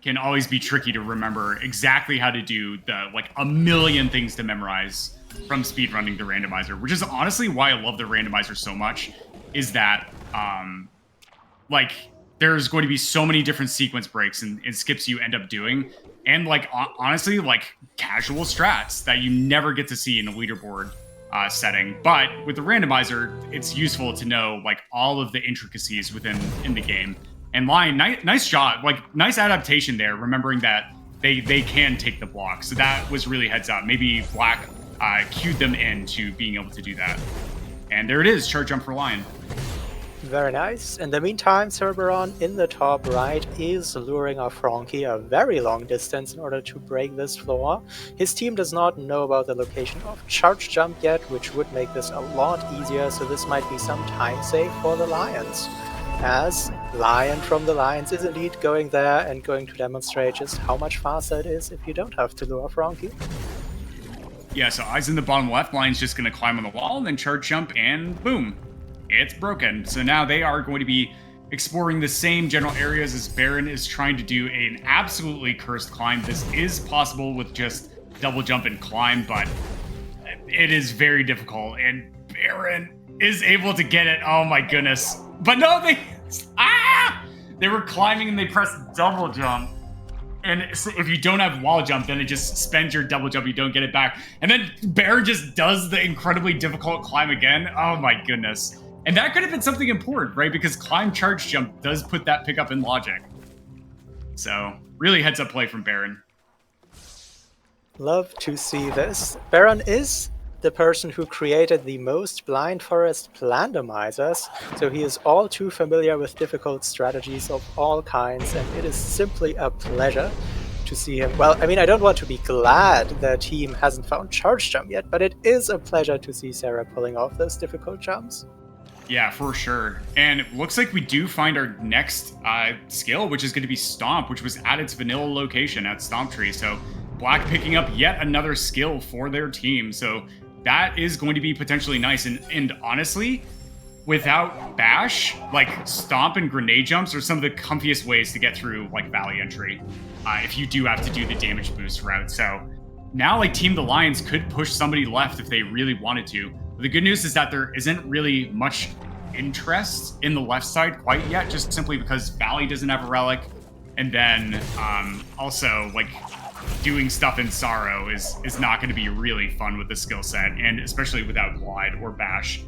A: Can always be tricky to remember exactly how to do the, like, a million things to memorize from speedrunning the randomizer, which is honestly why I love the randomizer so much, is that, like, there's going to be so many different sequence breaks and skips you end up doing, and, like, honestly, like, casual strats that you never get to see in a leaderboard setting. But with the randomizer, it's useful to know, like, all of the intricacies in the game. And Lion, nice job, like, nice adaptation there, remembering that they can take the block. So that was really heads up. Maybe Black cued them into being able to do that. And there it is, Charge Jump for Lion.
B: Very nice. In the meantime, Cereberon in the top right is luring our Frankie a very long distance in order to break this floor. His team does not know about the location of Charge Jump yet, which would make this a lot easier, so this might be some time save for the Lions. As Lion from the Lions is indeed going there and going to demonstrate just how much faster it is if you don't have to lure Frankie.
A: Yeah, so eyes in the bottom left, Lion's just going to climb on the wall and then Charge Jump and boom. It's broken. So now they are going to be exploring the same general areas as Baron is trying to do an absolutely cursed climb. This is possible with just double jump and climb, but it is very difficult. And Baron is able to get it. Oh my goodness. But no, they were climbing and they pressed double jump. And if you don't have wall jump, then it just spends your double jump. You don't get it back. And then Baron just does the incredibly difficult climb again. Oh my goodness. And that could have been something important, right? Because climb charge jump does put that pickup in logic. So really heads up play from Baron.
B: Love to see this. Baron is the person who created the most Blind Forest randomizers, so he is all too familiar with difficult strategies of all kinds, and it is simply a pleasure to see him. Well, I mean, I don't want to be glad the team hasn't found charge jump yet, but it is a pleasure to see Sarah pulling off those difficult jumps.
A: Yeah, for sure. And it looks like we do find our next skill, which is going to be Stomp, which was at its vanilla location at Stomp Tree. So Black picking up yet another skill for their team. So that is going to be potentially nice. And honestly, without Bash, like Stomp and Grenade Jumps are some of the comfiest ways to get through like Valley Entry, if you do have to do the damage boost route. So now like Team the Lions could push somebody left if they really wanted to. But the good news is that there isn't really much interest in the left side quite yet, just simply because Valley doesn't have a relic. And then also like doing stuff in Sorrow is not going to be really fun with the skill set, and especially without Glide or Bash.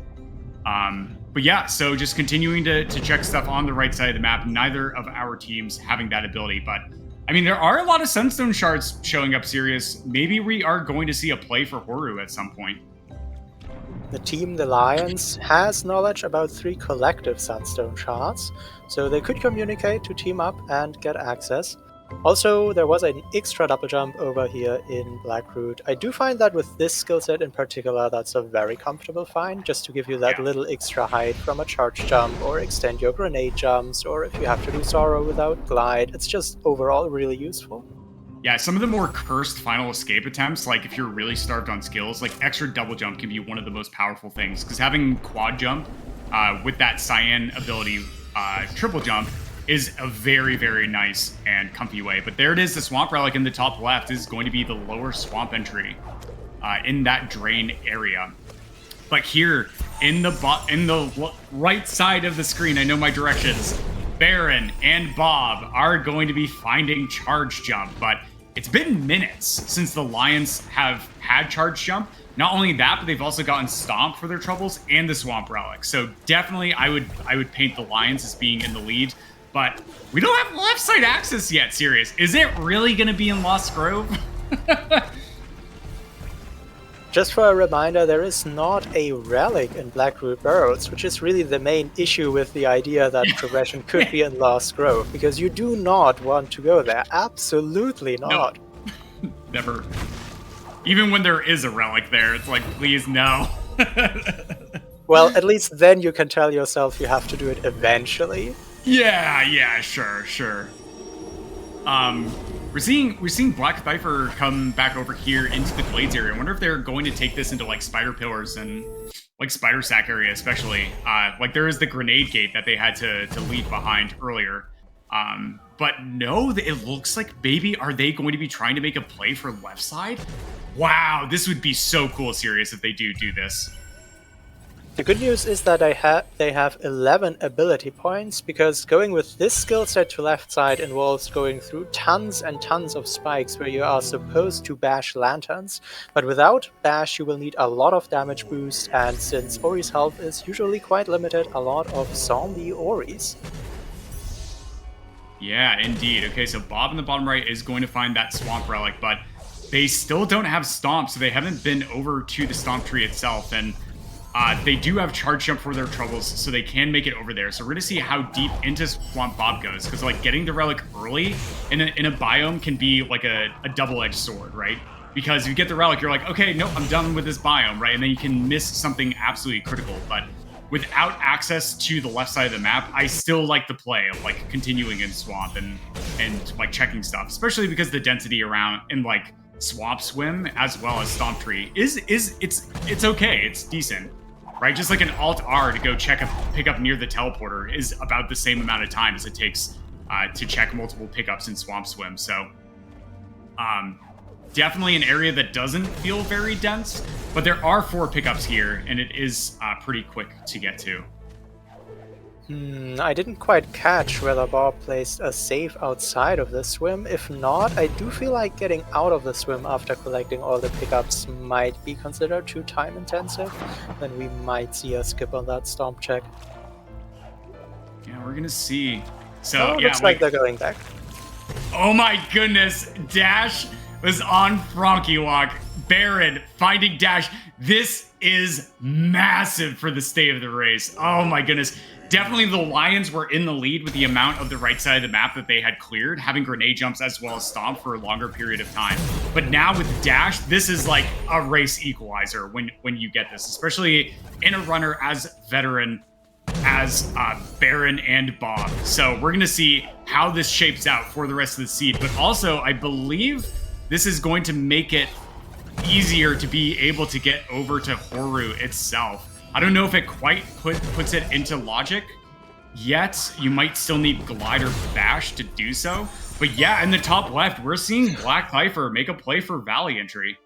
A: But yeah, so just continuing to check stuff on the right side of the map. Neither of our teams having that ability, but I mean, there are a lot of Sunstone Shards showing up, Sirius. Maybe we are going to see a play for Horu at some point.
B: The team, the Lions, has knowledge about 3 collective Sunstone Shards, so they could communicate to team up and get access. Also, there was an extra double jump over here in Blackroot. I do find that with this skill set in particular, that's a very comfortable find, just to give you that little extra height from a charge jump, or extend your grenade jumps, or if you have to do Sorrow without Glide. It's just overall really useful.
A: Yeah, some of the more cursed final escape attempts, like if you're really starved on skills, like extra double jump can be one of the most powerful things, because having quad jump with that Cyan ability, triple jump, is a very, very nice and comfy way. But there it is, the Swamp Relic in the top left is going to be the lower swamp entry in that drain area. But here, in the right side of the screen, I know my directions, Baron and Bob are going to be finding Charge Jump, but it's been minutes since the Lions have had Charge Jump. Not only that, but they've also gotten Stomp for their troubles and the Swamp Relic. So definitely I would paint the Lions as being in the lead. But we don't have left side access yet, Sirius. Is it really going to be in Lost Grove?
B: Just for a reminder, there is not a relic in Blackroot Burrows, which is really the main issue with the idea that progression could be in Lost Grove, because you do not want to go there. Absolutely not.
A: No. Never. Even when there is a relic there, it's like, please, no.
B: Well, at least then you can tell yourself you have to do it eventually.
A: Yeah, sure. We're seeing Blackthifer come back over here into the Glades area. I wonder if they're going to take this into like Spider Pillars and like Spider Sack area, especially. Like there is the grenade gate that they had to leave behind earlier. But no, it looks like maybe are they going to be trying to make a play for left side? Wow, this would be so cool, Sirius, if they do this.
B: The good news is that they have 11 ability points, because going with this skill set to left side involves going through tons and tons of spikes where you are supposed to bash lanterns, but without bash you will need a lot of damage boost, and since Ori's health is usually quite limited, a lot of zombie Oris.
A: Yeah, indeed. Okay, so Bob in the bottom right is going to find that Swamp Relic, but they still don't have Stomp, so they haven't been over to the Stomp tree itself, and they do have Charge Jump for their troubles, so they can make it over there. So we're going to see how deep into Swamp Bob goes, because like getting the relic early in a biome can be like a double-edged sword, right? Because if you get the relic, you're like, okay, nope, I'm done with this biome, right? And then you can miss something absolutely critical. But without access to the left side of the map, I still like the play of like continuing in Swamp and like checking stuff, especially because the density around in like Swamp Swim as well as Stomp Tree it's okay, it's decent. Right, just like an Alt-R to go pick up near the teleporter is about the same amount of time as it takes to check multiple pickups in Swamp Swim. So, definitely an area that doesn't feel very dense, but there are 4 pickups here, and it is pretty quick to get to.
B: I didn't quite catch whether Bob placed a save outside of the swim. If not, I do feel like getting out of the swim after collecting all the pickups might be considered too time intensive. Then we might see a skip on that Stomp check.
A: Yeah, we're gonna see. So yeah,
B: looks like they're going back.
A: Oh my goodness, Dash was on Frankie Walk. Baron finding Dash. This is massive for the state of the race. Oh my goodness. Definitely the Lions were in the lead with the amount of the right side of the map that they had cleared, having grenade jumps as well as Stomp for a longer period of time. But now with Dash, this is like a race equalizer when you get this, especially in a runner as veteran as Baron and Bob. So we're going to see how this shapes out for the rest of the seed. But also, I believe this is going to make it easier to be able to get over to Horu itself. I don't know if it quite puts it into logic yet. You might still need Glide or Bash to do so. But yeah, in the top left, we're seeing Blackthifer make a play for Valley entry.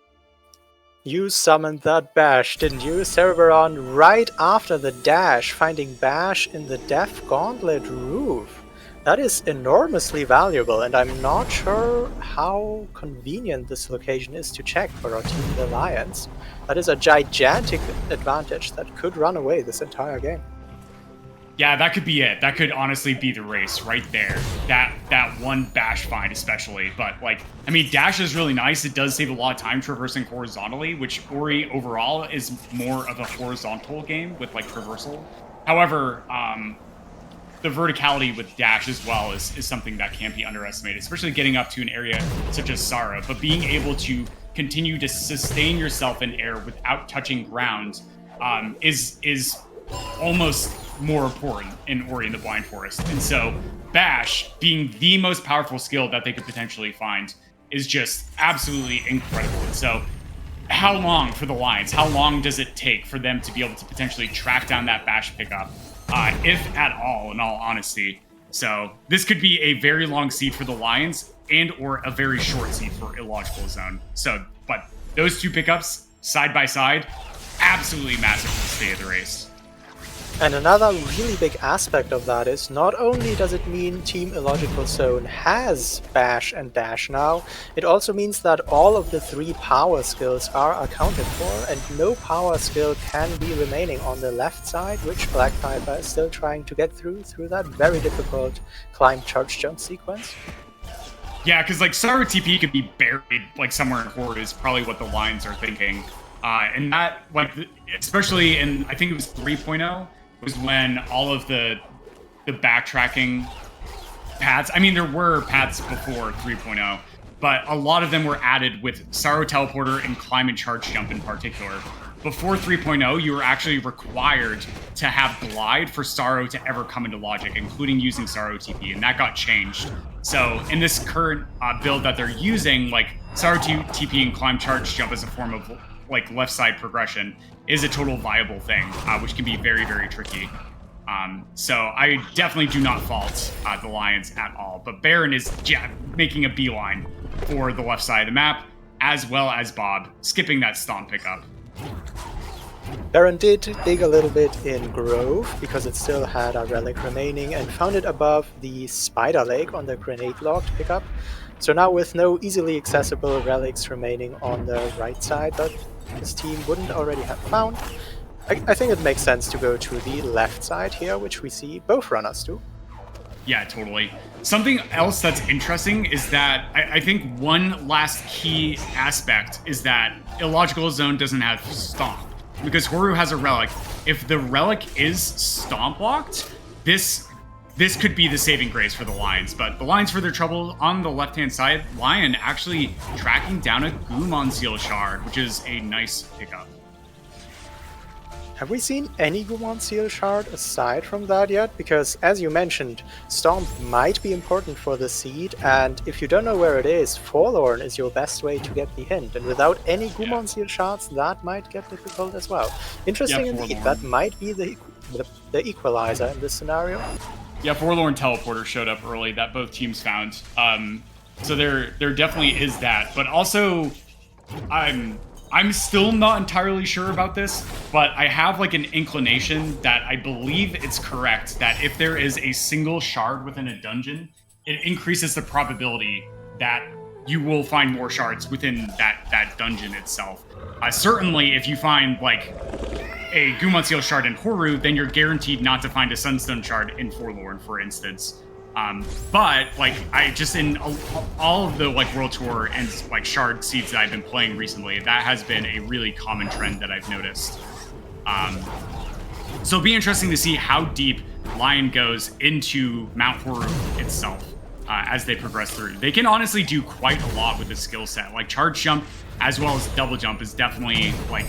B: You summoned that Bash, didn't you? Cereberon right after the dash, finding Bash in the Death Gauntlet roof. That is enormously valuable, and I'm not sure how convenient this location is to check for our team, the Lions. That is a gigantic advantage that could run away this entire game.
A: Yeah, that could be it. That could honestly be the race right there. That one bash find especially. But like, I mean, dash is really nice. It does save a lot of time traversing horizontally, which Ori overall is more of a horizontal game with like traversal. However, the verticality with dash as well is something that can't be underestimated, especially getting up to an area such as Sara. But being able to continue to sustain yourself in air without touching ground is almost more important in Ori and the Blind Forest. And so Bash, being the most powerful skill that they could potentially find, is just absolutely incredible. And so how long for the Lions? How long does it take for them to be able to potentially track down that Bash pickup, if at all, in all honesty? So this could be a very long seed for the Lions and or a very short seed for Illogicalzone. So, but those two pickups, side by side, absolutely massive for the state of the race.
B: And another really big aspect of that is not only does it mean Team Illogicalzone has Bash and Dash now, it also means that all of the 3 power skills are accounted for, and no power skill can be remaining on the left side, which Blackthifer is still trying to get through that very difficult climb charge jump sequence.
A: Yeah, because like Sara TP could be buried like somewhere in Horde is probably what the Lions are thinking. And that, like, especially in, I think it was 3.0, was when all of the backtracking paths, I mean, there were paths before 3.0, but a lot of them were added with Saro Teleporter and Climb and Charge Jump in particular. Before 3.0, you were actually required to have Glide for Saro to ever come into Logic, including using Saro TP, and that got changed. So in this current build that they're using, like, Saro TP and Climb Charge Jump as a form of like left side progression is a total viable thing, which can be very, very tricky. So I definitely do not fault the Lions at all. But Baron is making a beeline for the left side of the map, as well as Bob, skipping that stomp pickup.
B: Baron did dig a little bit in Grove, because it still had a relic remaining, and found it above the Spider Lake on the grenade-locked pickup. So now with no easily accessible relics remaining on the right side that his team wouldn't already have found, I think it makes sense to go to the left side here, which we see both runners do.
A: Yeah, totally. Something else that's interesting is that I think one last key aspect is that Illogicalzone doesn't have Stomp. Because Horu has a relic. If the relic is Stomp locked, this could be the saving grace for the Lions. But the Lions, for their trouble on the left-hand side, Lion actually tracking down a Gumon Seal Shard, which is a nice pickup.
B: Have we seen any Gumon Seal Shard aside from that yet? Because, as you mentioned, Stomp might be important for the seed, and if you don't know where it is, Forlorn is your best way to get the hint, and without any Gumon Seal Shards, that might get difficult as well. Interesting indeed, that might be the equalizer in this scenario.
A: Yeah, Forlorn Teleporter showed up early that both teams found. So there definitely is that. But also, I'm still not entirely sure about this, but I have like an inclination that I believe it's correct that if there is a single shard within a dungeon, it increases the probability that you will find more shards within that dungeon itself. Certainly, if you find like a Gumon Seal Shard in Horu, then you're guaranteed not to find a Sunstone Shard in Forlorn, for instance. But like I just in all of the like World Tour and like Shard seeds that I've been playing recently, that has been a really common trend that I've noticed. So it'll be interesting to see how deep Lion goes into Mount Horu itself as they progress through. They can honestly do quite a lot with the skill set. Like Charge Jump as well as Double Jump is definitely like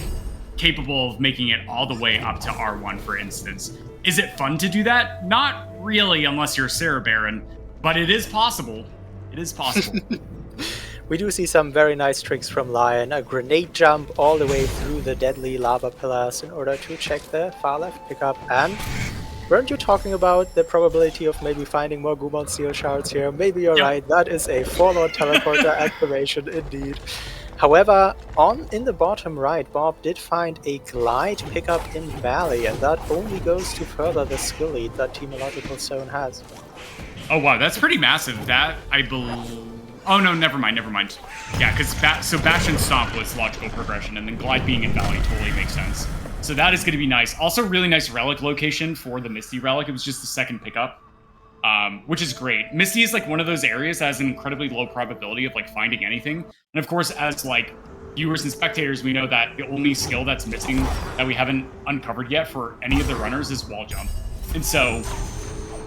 A: capable of making it all the way up to R1, for instance. Is it fun to do that? Not really, unless you're Cereberon, but it is possible. It is possible.
B: We do see some very nice tricks from Lion. A grenade jump all the way through the deadly lava pillars in order to check the far left pickup. And weren't you talking about the probability of maybe finding more Gumon Seal Shards here? Maybe you're right. That is a Forlorn Teleporter activation indeed. However, in the bottom right, Bob did find a Glide pickup in Valley, and that only goes to further the skill lead that Team Illogicalzone has.
A: Oh, wow, that's pretty massive. That, I believe... Oh, no, never mind. Yeah, because Bash and Stomp was logical progression, and then Glide being in Valley totally makes sense. So that is going to be nice. Also, really nice relic location for the Misty relic. It was just the second pickup, which is great. Misty is like one of those areas that has an incredibly low probability of like finding anything. And of course, as like viewers and spectators, we know that the only skill that's missing that we haven't uncovered yet for any of the runners is wall jump. And so,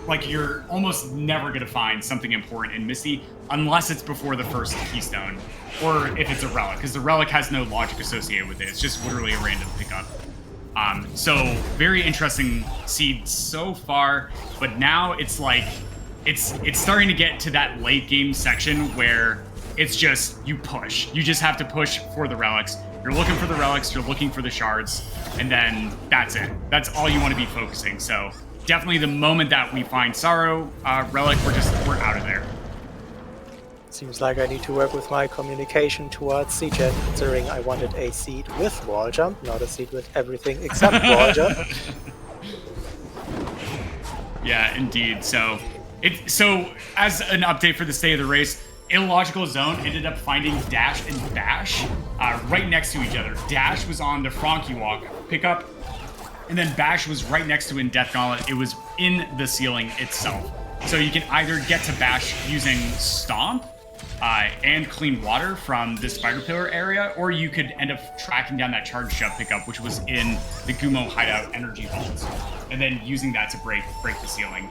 A: like, you're almost never going to find something important in Misty unless it's before the first keystone, or if it's a relic, because the relic has no logic associated with it. It's just literally a random pickup. So very interesting seed so far, but now it's like it's starting to get to that late game section where it's just you push. You just have to push for the relics. You're looking for the relics, you're looking for the shards, and then that's it. That's all you want to be focusing. So definitely the moment that we find Sorrow relic, we're out of there.
B: Seems like I need to work with my communication towards Seed-Gen, considering I wanted a seed with wall jump, not a seed with everything except wall jump.
A: Yeah, indeed. So as an update for the state of the race, Illogicalzone ended up finding Dash and Bash right next to each other. Dash was on the Frankie Walk pickup, and then Bash was right next to it in Death Gauntlet. It was in the ceiling itself. So you can either get to Bash using Stomp and Clean Water from the Spider Pillar area, or you could end up tracking down that Charge Shove pickup, which was in the Gumo Hideout Energy Vault, and then using that to break the ceiling.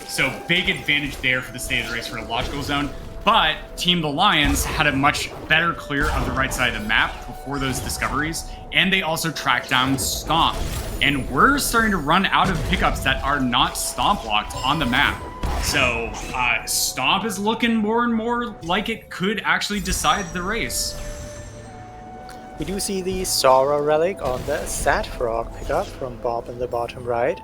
A: So big advantage there for the state of the race for Illogicalzone. But Team the Lions had a much better clear of the right side of the map before those discoveries, and they also tracked down Stomp. And we're starting to run out of pickups that are not Stomp locked on the map. So Stomp is looking more and more like it could actually decide the race.
B: We do see the Sora relic on the Sad Frog pickup from Bob in the bottom right.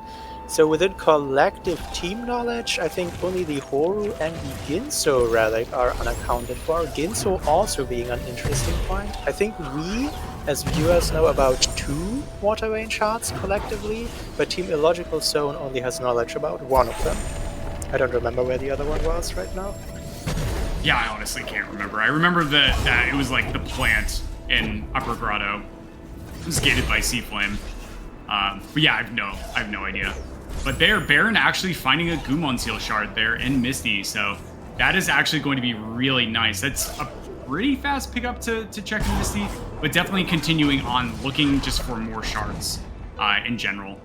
B: So within collective team knowledge, I think only the Horu and the Ginso relic are unaccounted for. Ginso also being an interesting point. I think we, as viewers, know about 2 Water Vein shards collectively, but Team Illogicalzone only has knowledge about 1 of them. I don't remember where the other one was right now.
A: Yeah, I honestly can't remember. I remember that it was like the plant in Upper Grotto. It was gated by Sea Flame. But yeah, I have no idea. But there, Baron actually finding a Gumon Seal shard there in Misty, so that is actually going to be really nice. That's a pretty fast pickup to check in Misty, but definitely continuing on looking just for more shards in general.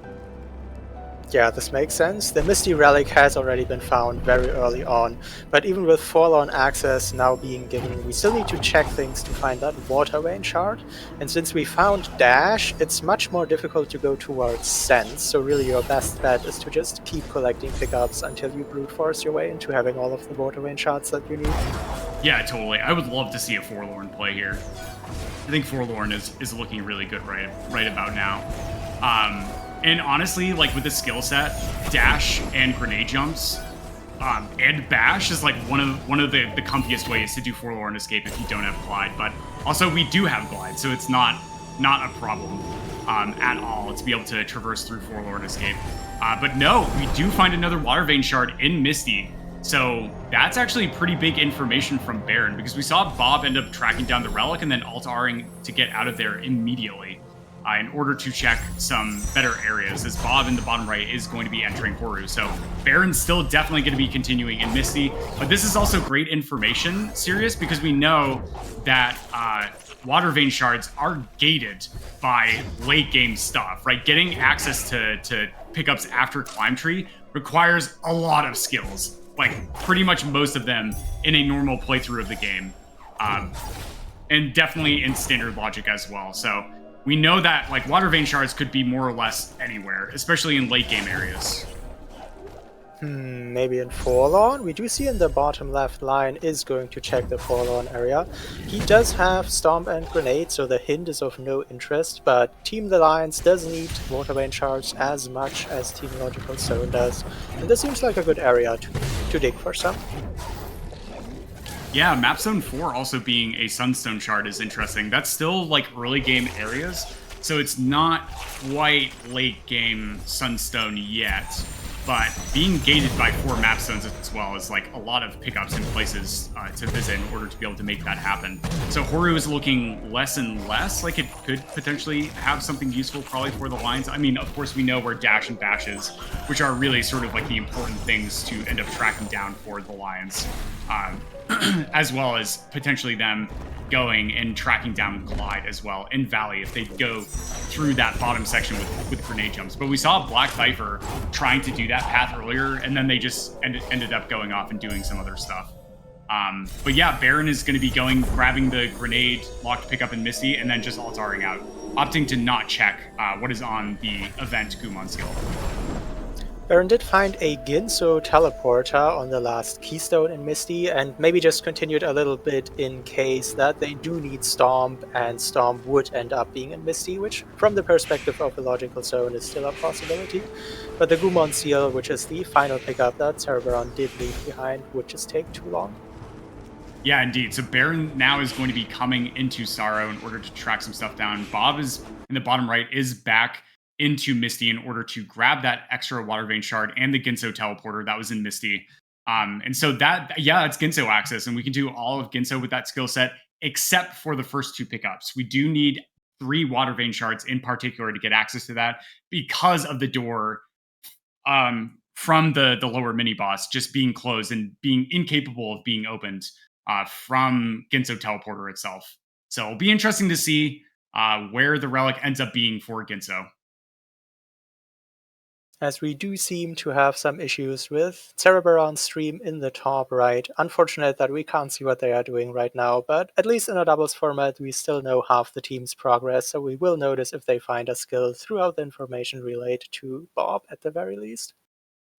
B: Yeah, this makes sense. The Misty relic has already been found very early on, but even with Forlorn access now being given, we still need to check things to find that Water Vein shard. And since we found Dash, it's much more difficult to go towards Sense, so really your best bet is to just keep collecting pickups until you brute force your way into having all of the Water Vein shards that you need.
A: Yeah, totally. I would love to see a Forlorn play here. I think Forlorn is looking really good right about now. And honestly, like with the skill set, Dash and Grenade Jumps, and Bash is like one of the comfiest ways to do Forlorn Escape if you don't have Glide. But also we do have Glide, so it's not a problem at all to be able to traverse through Forlorn Escape. But no, we do find another Water Vein shard in Misty. So that's actually pretty big information from Baron, because we saw Bob end up tracking down the relic and then alt-Ring to get out of there immediately. In order to check some better areas, as Bob in the bottom right is going to be entering Horu. So Baron's still definitely going to be continuing in Misty, but this is also great information, Sirius, because we know that Water Vein shards are gated by late game stuff, right? Getting access to pickups after Climb Tree requires a lot of skills, like pretty much most of them in a normal playthrough of the game, and definitely in standard logic as well. So we know that like Water Vein shards could be more or less anywhere, especially in late game areas.
B: Maybe in Forlorn? We do see in the bottom left line is going to check the Forlorn area. He does have Stomp and Grenade, so the hint is of no interest, but Team the Lions does need Water Vein shards as much as Team Illogicalzone does, and this seems like a good area to dig for some.
A: Yeah, Map Zone 4 also being a Sunstone shard is interesting. That's still like early game areas, so it's not quite late game Sunstone yet. but being gated by 4 map zones as well is like a lot of pickups and places to visit in order to be able to make that happen. So Horu is looking less and less like it could potentially have something useful probably for the Lions. I mean, of course, we know where Dash and Bash is, which are really sort of like the important things to end up tracking down for the Lions, as well as potentially them going and tracking down Glide as well in Valley if they go through that bottom section with grenade jumps. But we saw Blackthifer trying to do that path earlier, and then they just ended up going off and doing some other stuff. But yeah, Baron is going to be grabbing the grenade locked pickup in Misty, and then just altaring out, opting to not check what is on the event Gumon seal.
B: Baron did find a Ginso teleporter on the last keystone in Misty, and maybe just continued a little bit in case that they do need Stomp, and Stomp would end up being in Misty, which from the perspective of Illogicalzone is still a possibility. But the Gumon seal, which is the final pickup that Cereberon did leave behind, would just take too long.
A: Yeah, indeed. So Baron now is going to be coming into Sorrow in order to track some stuff down. Bob is in the bottom right, is back into Misty in order to grab that extra Water Vein shard and the Ginso teleporter that was in Misty. And so that, yeah, it's Ginso access, and we can do all of Ginso with that skill set, except for the first 2 pickups. We do need 3 Water Vein shards in particular to get access to that because of the door from the lower mini boss just being closed and being incapable of being opened from Ginso teleporter itself. So it'll be interesting to see where the relic ends up being for Ginso,
B: as we do seem to have some issues with Cereberon's stream in the top right. Unfortunate that we can't see what they are doing right now, but at least in a doubles format we still know half the team's progress, so we will notice if they find a skill throughout the information relayed to Bob at the very least.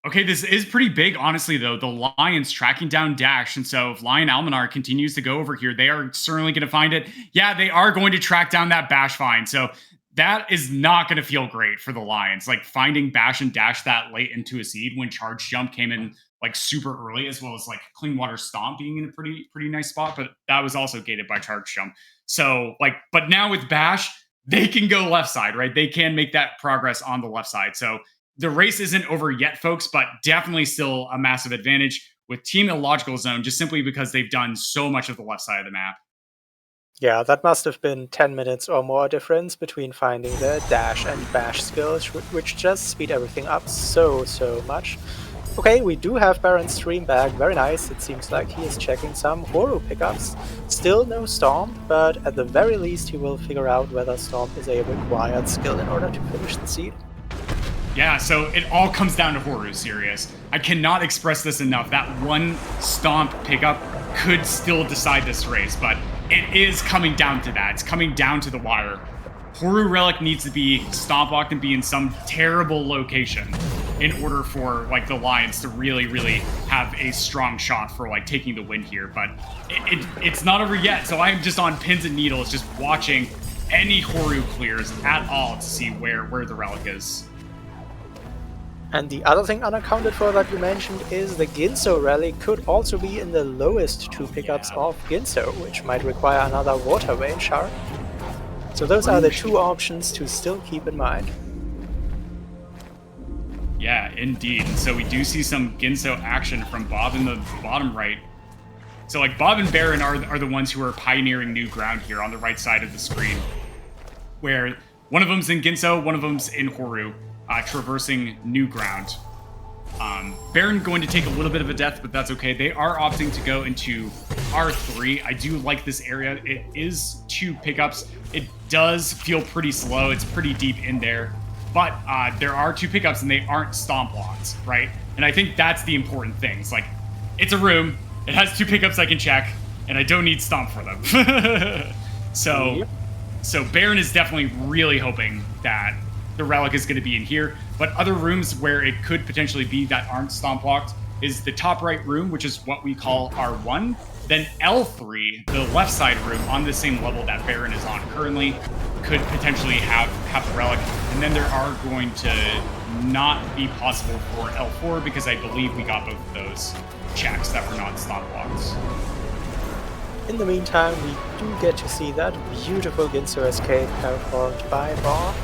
A: Okay, this is pretty big, honestly, though. The Lions tracking down Dash, and so if LionAlmenar continues to go over here, they are certainly going to find it. Yeah, they are going to track down that Bash find, so that is not going to feel great for the Lions. Like, finding Bash and Dash that late into a seed when Charge Jump came in, like, super early, as well as, like, Clean Water Stomp being in a pretty nice spot, but that was also gated by Charge Jump. So, like, but now with Bash, they can go left side, right? They can make that progress on the left side. So the race isn't over yet, folks, but definitely still a massive advantage with Team Illogicalzone, just simply because they've done so much of the left side of the map.
B: Yeah, that must have been 10 minutes or more difference between finding the Dash and Bash skills, which just speed everything up so much. Okay, we do have Baron's stream back, very nice. It seems like he is checking some Horu pickups. Still no Stomp, but at the very least he will figure out whether Stomp is a required skill in order to finish the seed.
A: Yeah, so it all comes down to Horu, serious. I cannot express this enough. That one Stomp pickup could still decide this race, but it is coming down to that. It's coming down to the wire. Horu Relic needs to be Stomp locked and be in some terrible location in order for, like, the Lions to really have a strong shot for, like, taking the win here. But it's not over yet, so I'm just on pins and needles, just watching any Horu clears at all to see where the Relic is.
B: And the other thing unaccounted for that you mentioned is the Ginso Relic could also be in the lowest 2 pickups of Ginso, which might require another Water Vein shard. So those are the 2 options to still keep in mind.
A: Yeah, indeed. So we do see some Ginso action from Bob in the bottom right. So, like, Bob and Baron are the ones who are pioneering new ground here on the right side of the screen, where one of them's in Ginso, one of them's in Horu. Traversing new ground. Baron going to take a little bit of a death, but that's okay. They are opting to go into R3. I do like this area. It is 2 pickups. It does feel pretty slow. It's pretty deep in there. But there are 2 pickups, and they aren't Stomp locked, right? And I think that's the important thing. It's like, it's a room. It has 2 pickups I can check, and I don't need Stomp for them. So Baron is definitely really hoping that the Relic is going to be in here, but other rooms where it could potentially be that aren't Stomp locked is the top right room, which is what we call R1, then L3, the left side room on the same level that Baron is on currently, could potentially have the Relic, and then there are going to not be possible for L4 because I believe we got both of those checks that were not Stomp locked.
B: In the meantime, we do get to see that beautiful Ginso escape performed by Bob.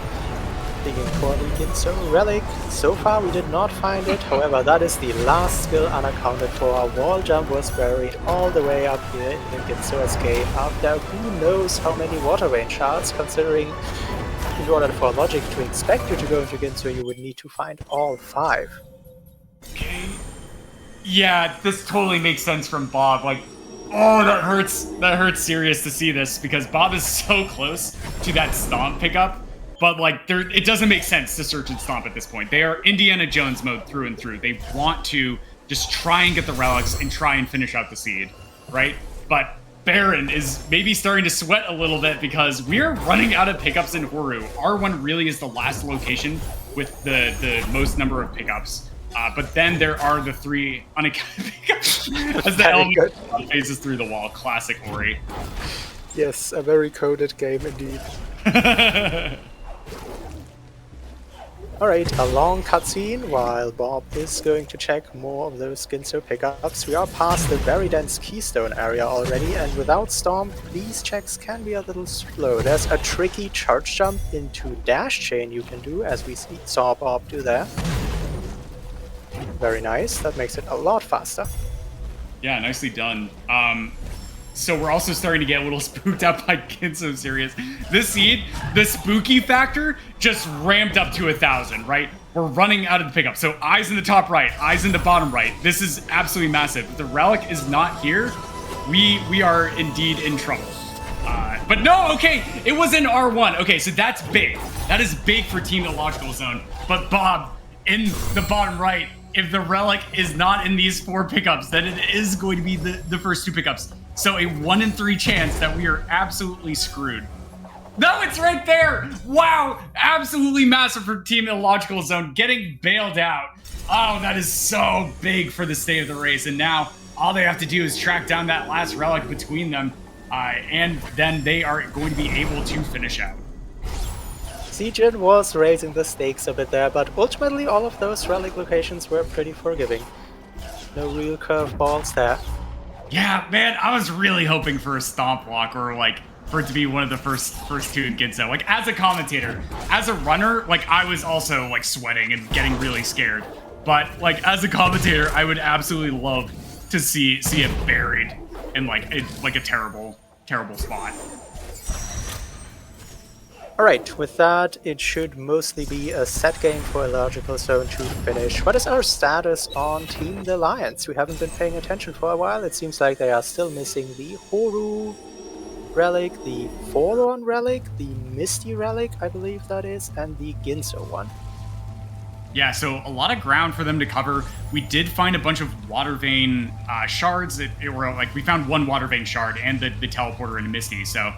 B: digging for the Ginso relic. So far we did not find it, however that is the last skill unaccounted for. A wall jump was buried all the way up here in the Ginso escape after who knows how many water vein shards, considering in order for logic to expect you to go into Ginso you would need to find all 5.
A: Okay. Yeah, this totally makes sense from Bob. Like, oh, that hurts. That hurts serious to see this because Bob is so close to that stomp pickup. But like, it doesn't make sense to search and stomp at this point. They are Indiana Jones mode through and through. They want to just try and get the relics and try and finish out the seed, right? But Baron is maybe starting to sweat a little bit because we're running out of pickups in Horu. R1 really is the last location with the most number of pickups. But then there are the 3 unaccounted pickups as the element phases through the wall. Classic Ori.
B: Yes, a very coded game indeed. Alright, a long cutscene while Bob is going to check more of those Ginso pickups. We are past the very dense Keystone area already, and without Stomp, these checks can be a little slow. There's a tricky charge jump into Dash Chain you can do, as we saw Bob do there. Very nice, that makes it a lot faster.
A: Yeah, nicely done. So we're also starting to get a little spooked out by Ginso Serious. This seed, the spooky factor, just ramped up to 1,000, right? We're running out of the pickup. So eyes in the top right, eyes in the bottom right. This is absolutely massive. If the relic is not here, we are indeed in trouble. But no, okay, it was in R1. Okay, so that's big. That is big for Team Illogical Zone. But Bob, in the bottom right, if the relic is not in these 4 pickups, then it is going to be the first 2 pickups. So a 1 in 3 chance that we are absolutely screwed. No, it's right there! Wow! Absolutely massive for Team Illogical Zone, getting bailed out. Oh, that is so big for the state of the race. And now all they have to do is track down that last relic between them, and then they are going to be able to finish out.
B: Zijin was raising the stakes a bit there, but ultimately all of those relic locations were pretty forgiving. No real curveballs there.
A: Yeah, man, I was really hoping for a stomp block or like for it to be one of the first 2 in Ginso. Like as a commentator, as a runner, like I was also like sweating and getting really scared. But like as a commentator, I would absolutely love to see it buried in like a terrible spot.
B: Alright, with that, it should mostly be a set game for Illogical Zone to finish. What is our status on Team the Lions? We haven't been paying attention for a while. It seems like they are still missing the Horu relic, the Forlorn relic, the Misty relic, I believe that is, and the Ginso one.
A: Yeah, so a lot of ground for them to cover. We did find a bunch of water vein shards. We found 1 water vein shard and the teleporter into Misty, so...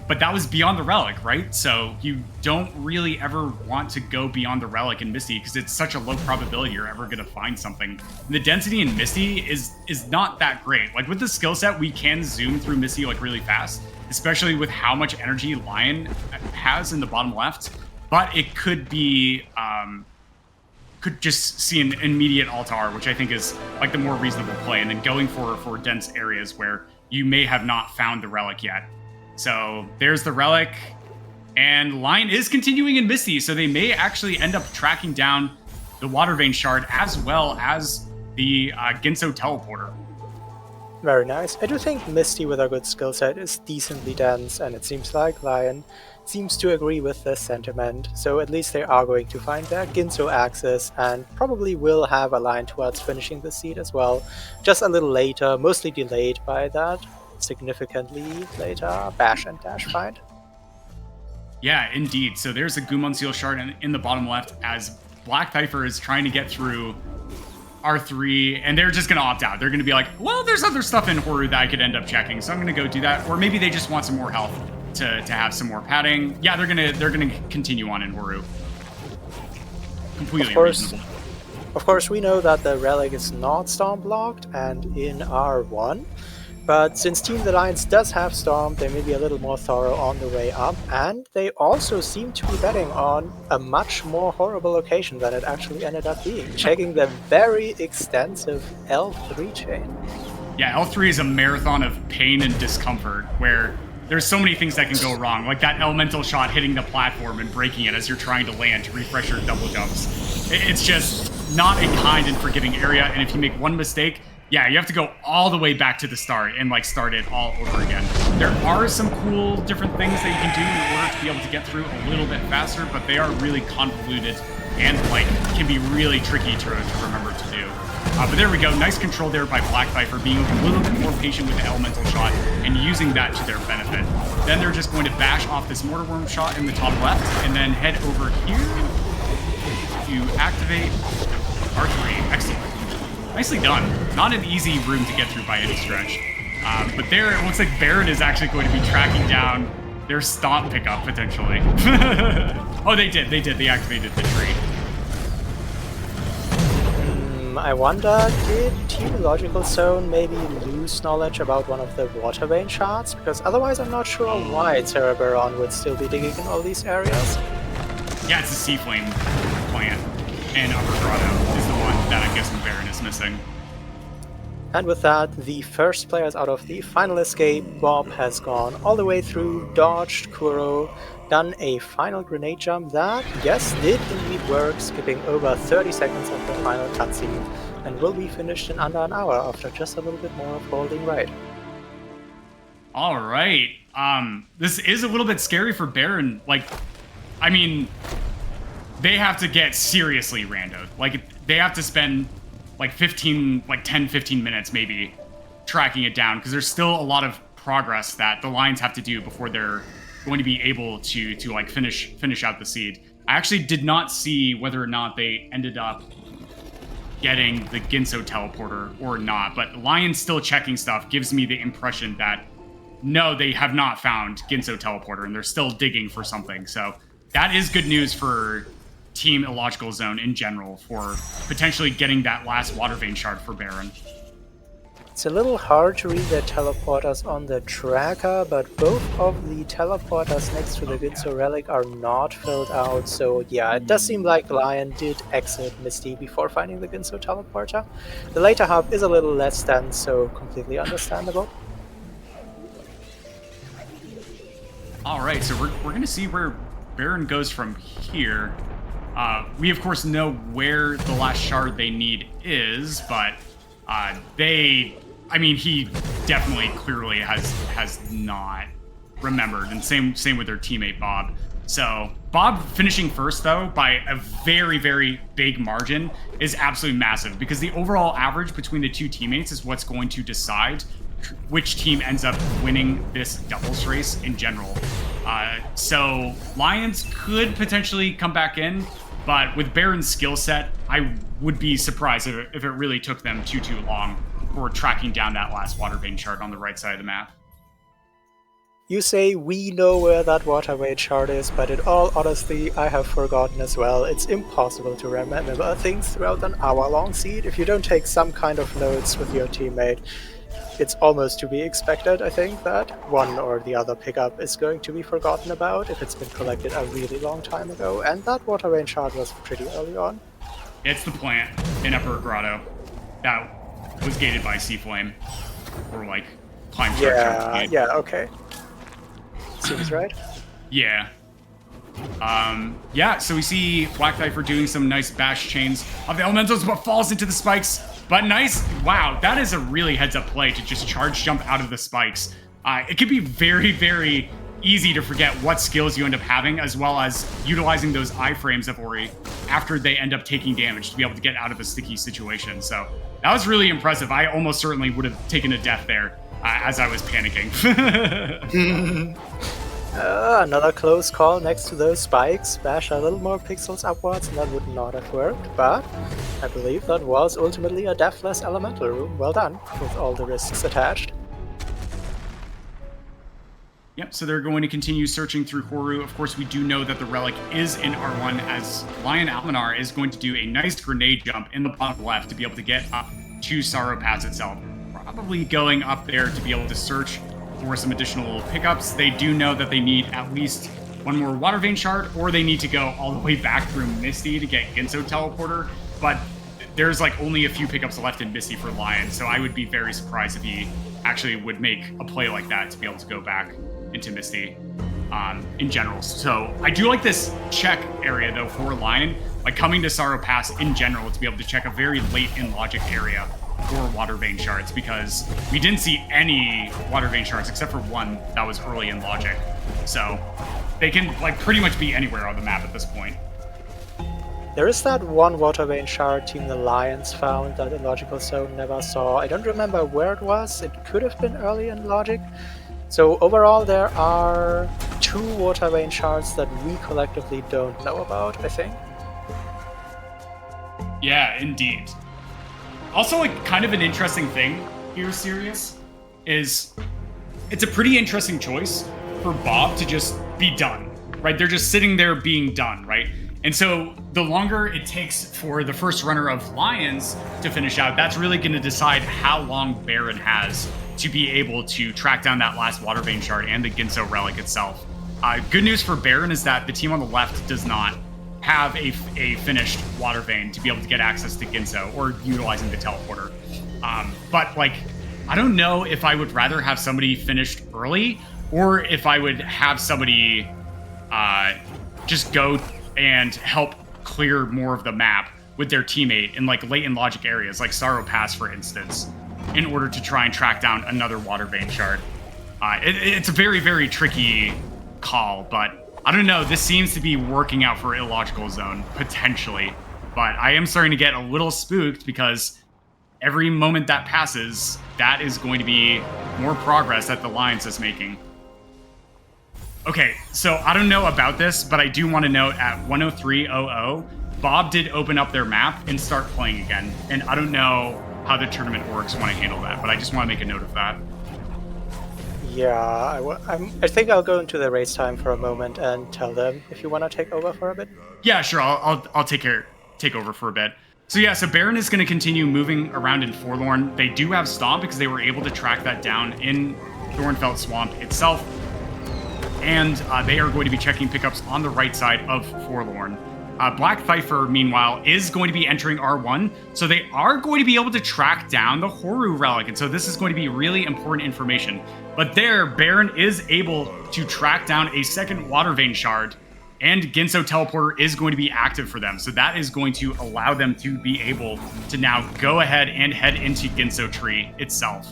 A: but that was beyond the relic, right? So you don't really ever want to go beyond the relic in Misty because it's such a low probability you're ever going to find something. The density in Misty is not that great. Like with the skill set, we can zoom through Misty like really fast, especially with how much energy Lion has in the bottom left. But it could be, could just see an immediate Altar, which I think is like the more reasonable play, and then going for dense areas where you may have not found the relic yet. So there's the relic, and Lion is continuing in Misty, so they may actually end up tracking down the Water Vein Shard as well as the Ginso Teleporter.
B: Very nice. I do think Misty with a good skill set is decently dense, and it seems like Lion seems to agree with this sentiment, so at least they are going to find their Ginso access and probably will have a line towards finishing the seed as well, just a little later, mostly delayed by that significantly later bash and dash find.
A: Yeah, indeed. So there's a Gumon Seal Shard in the bottom left as Blackthifer is trying to get through R3, and they're just going to opt out. They're going to be like, well, there's other stuff in Horu that I could end up checking, so I'm going to go do that. Or maybe they just want some more health to have some more padding. Yeah, they're gonna continue on in Horu. Completely reasonable.
B: Of course, we know that the relic is not Stomp blocked and in R1, but since Team the Lions does have Storm, they may be a little more thorough on the way up, and they also seem to be betting on a much more horrible location than it actually ended up being, checking the very extensive L3 chain.
A: Yeah, L3 is a marathon of pain and discomfort, where there's so many things that can go wrong, like that elemental shot hitting the platform and breaking it as you're trying to land to refresh your double jumps. It's just not a kind and forgiving area, and if you make one mistake, yeah, you have to go all the way back to the start and like start it all over again. There are some cool different things that you can do in order to be able to get through a little bit faster, but they are really convoluted and like can be really tricky to remember to do. But there we go, nice control there by Blackthifer, being a little bit more patient with the elemental shot and using that to their benefit. Then they're just going to bash off this mortar worm shot in the top left and then head over here to activate R3. Excellent. Nicely done. Not an easy room to get through by any stretch. But there, it looks like Baron is actually going to be tracking down their stomp pickup, potentially. Oh, they did. They activated the tree.
B: I wonder, did Team Illogicalzone maybe lose knowledge about one of the water vein shards? Because otherwise I'm not sure why Cereberon would still be digging in all these areas.
A: Yeah, it's a Sea Flame plant. And Upper Grotto is the one that I'm guessing Baron is missing.
B: And with that, the first players out of the final escape. Bob has gone all the way through, dodged Kuro, done a final grenade jump that, yes, did indeed work, skipping over 30 seconds of the final cutscene, and will be finished in under an hour after just a little bit more of holding right.
A: All right. This is a little bit scary for Baron. Like, I mean, they have to get seriously randoed. Like, they have to spend like 10, 15 minutes maybe tracking it down, because there's still a lot of progress that the Lions have to do before they're going to be able to like finish out the seed. I actually did not see whether or not they ended up getting the Ginso teleporter or not, but Lions still checking stuff gives me the impression that no, they have not found Ginso teleporter and they're still digging for something. So that is good news for Team Illogicalzone in general for potentially getting that last water vein shard for Baron.
B: It's a little hard to read the teleporters on the tracker, but both of the teleporters next to the Ginso relic are not filled out, so yeah, it does seem like Lion did exit Misty before finding the Ginso teleporter. The later hub is a little less dense, so completely understandable.
A: Alright, so we're going to see where Baron goes from here. We of course know where the last shard they need is, but he definitely clearly has not remembered, and same with their teammate Bob. So Bob finishing first though by a very, very big margin is absolutely massive, because the overall average between the two teammates is what's going to decide which team ends up winning this doubles race in general. So Lions could potentially come back in, but with Baron's skill set, I would be surprised if it really took them too long for tracking down that last water vein shard on the right side of the map.
B: You say we know where that water vein shard is, but in all honesty, I have forgotten as well. It's impossible to remember things throughout an hour-long seed if you don't take some kind of notes with your teammate. It's almost to be expected, I think, that one or the other pickup is going to be forgotten about if it's been collected a really long time ago, and that water vein shard was pretty early on.
A: It's the plant in Upper Grotto that was gated by Sea Flame, or like climb structure.
B: Yeah, okay. Seems right.
A: Yeah. Yeah, so we see Blackthifer doing some nice bash chains of the elementals, but falls into the spikes. But nice, wow, that is a really heads-up play to just charge jump out of the spikes. It can be very, very easy to forget what skills you end up having, as well as utilizing those iframes of Ori after they end up taking damage to be able to get out of a sticky situation. So that was really impressive. I almost certainly would have taken a death there as I was panicking.
B: Another close call next to those spikes. Bash a little more pixels upwards and that would not have worked, but I believe that was ultimately a deathless elemental room. Well done, with all the risks attached.
A: Yep, so they're going to continue searching through Horu. Of course, we do know that the relic is in R1, as LionAlmenar is going to do a nice grenade jump in the bottom left to be able to get up to Sorrow Pass itself. Probably going up there to be able to search for some additional pickups. They do know that they need at least one more water vein shard, or they need to go all the way back through Misty to get Ginso teleporter, but there's like only a few pickups left in Misty for Lion, so I would be very surprised if he actually would make a play like that to be able to go back into Misty in general. So I do like this check area, though, for Lion, like coming to Sorrow Pass in general to be able to check a very late in Logic area for Water Vein Shards, because we didn't see any Water Vein Shards except for one that was early in Logic. So they can like pretty much be anywhere on the map at this point.
B: There is that one Water Vein Shard Team the Lions found that Illogicalzone never saw. I don't remember where it was. It could have been early in Logic. So overall there are 2 Water Vein Shards that we collectively don't know about, I think.
A: Yeah, indeed. Also, like, kind of an interesting thing here, Sirius, is it's a pretty interesting choice for Bob to just be done, right? They're just sitting there being done, right? And so the longer it takes for the first runner of Lions to finish out, that's really going to decide how long Baron has to be able to track down that last Water Vein Shard and the Ginso Relic itself. Good news for Baron is that the team on the left does not have a finished Water Vein to be able to get access to Ginso or utilizing the teleporter. But, like, I don't know if I would rather have somebody finished early or if I would have somebody just go and help clear more of the map with their teammate in like late in Logic areas, like Sorrow Pass, for instance, in order to try and track down another Water Vein Shard. It's a very, very tricky call, but I don't know. This seems to be working out for Illogicalzone, potentially. But I am starting to get a little spooked because every moment that passes, that is going to be more progress that the Lions is making. Okay, so I don't know about this, but I do want to note at 103.00, Bob did open up their map and start playing again. And I don't know how the tournament works when I handle that, but I just want to make a note of that.
B: Yeah, I think I'll go into the race time for a moment and tell them if you want to take over for a bit.
A: Yeah, sure. I'll take over for a bit. So yeah, so Baron is going to continue moving around in Forlorn. They do have Stomp because they were able to track that down in Thornfelt Swamp itself. And they are going to be checking pickups on the right side of Forlorn. Blackthifer, meanwhile, is going to be entering R1, so they are going to be able to track down the Horu Relic, and so this is going to be really important information. But there, Baron is able to track down a second Water Vein Shard, and Ginso Teleporter is going to be active for them, so that is going to allow them to be able to now go ahead and head into Ginso Tree itself.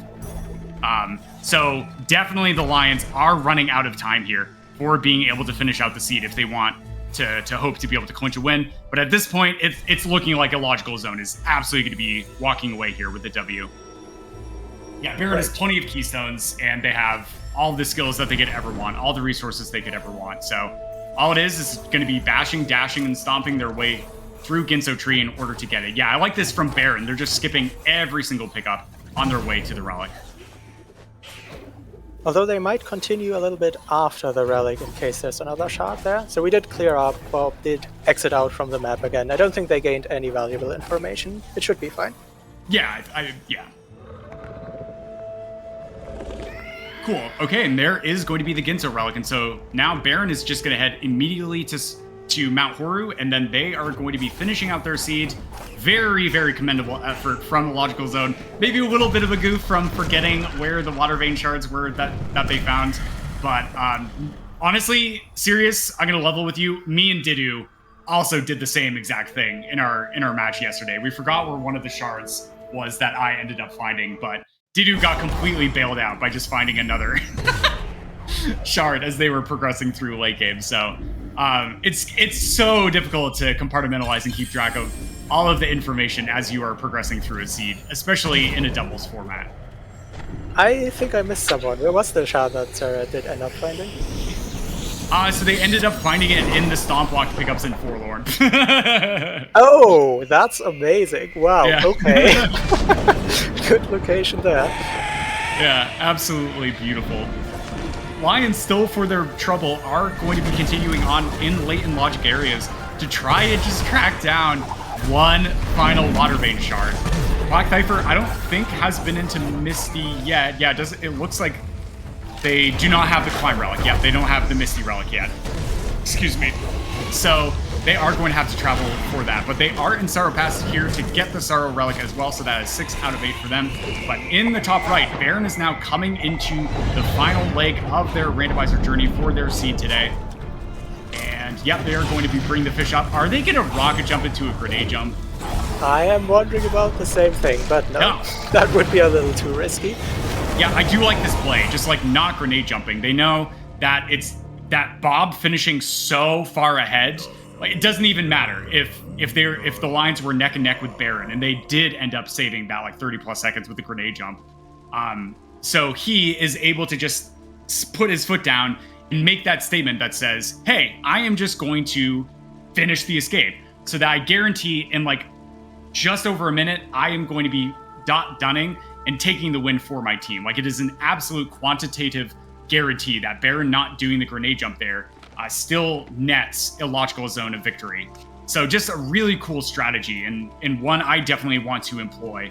A: So definitely the Lions are running out of time here for being able to finish out the seed if they want to hope to be able to clinch a win. But at this point, it's looking like Illogicalzone is absolutely going to be walking away here with the W. Yeah, Baron has plenty of keystones, and they have all the skills that they could ever want, all the resources they could ever want. So all it is going to be bashing, dashing, and stomping their way through Ginso Tree in order to get it. Yeah, I like this from Baron. They're just skipping every single pickup on their way to the Relic.
B: Although they might continue a little bit after the Relic in case there's another shard there. So we did clear up, Bob did exit out from the map again. I don't think they gained any valuable information. It should be fine.
A: Yeah, yeah. Cool. Okay, and there is going to be the Ginso Relic, and so now Baron is just going to head immediately to Mount Horu, and then they are going to be finishing out their seed. Very, very commendable effort from Illogicalzone. Maybe a little bit of a goof from forgetting where the Water Vein Shards were that they found, but honestly, Sirius, I'm going to level with you. Me and Didu also did the same exact thing in our match yesterday. We forgot where one of the shards was that I ended up finding, but Didu got completely bailed out by just finding another shard as they were progressing through late game. So it's so difficult to compartmentalize and keep track of all of the information as you are progressing through a seed, especially in a doubles format.
B: I think I missed someone. Where was the shard that Sarah did end up finding?
A: So they ended up finding it in the Stomp Block pickups in Forlorn.
B: Oh, that's amazing. Wow,
A: Yeah.
B: Okay. Good location there.
A: Yeah, absolutely beautiful. Lions still, for their trouble, are going to be continuing on in late in Logic areas to try and just track down one final Water Vein Shard. Blackthifer, I don't think, has been into Misty yet. Yeah, it looks like they do not have the Climb Relic yet. They don't have the Misty Relic yet. Excuse me. So they are going to have to travel for that, but they are in Sorrow Pass here to get the Sorrow Relic as well, so that is 6 out of 8 for them. But in the top right, Baron is now coming into the final leg of their randomizer journey for their seed today. And yep, they are going to be bringing the fish up. Are they going to rocket jump into a grenade jump?
B: I am wondering about the same thing, but no, that would be a little too risky.
A: Yeah, I do like this play, just like not grenade jumping. They know that it's that Bob finishing so far ahead, like it doesn't even matter if the lines were neck and neck with Baron, and they did end up saving that like 30 plus seconds with the grenade jump. So he is able to just put his foot down and make that statement that says, hey, I am just going to finish the escape, so that I guarantee in like just over a minute, I am going to be dunning and taking the win for my team. Like, it is an absolute quantitative guarantee that Baron not doing the grenade jump there still nets Illogicalzone a victory. So just a really cool strategy, and one I definitely want to employ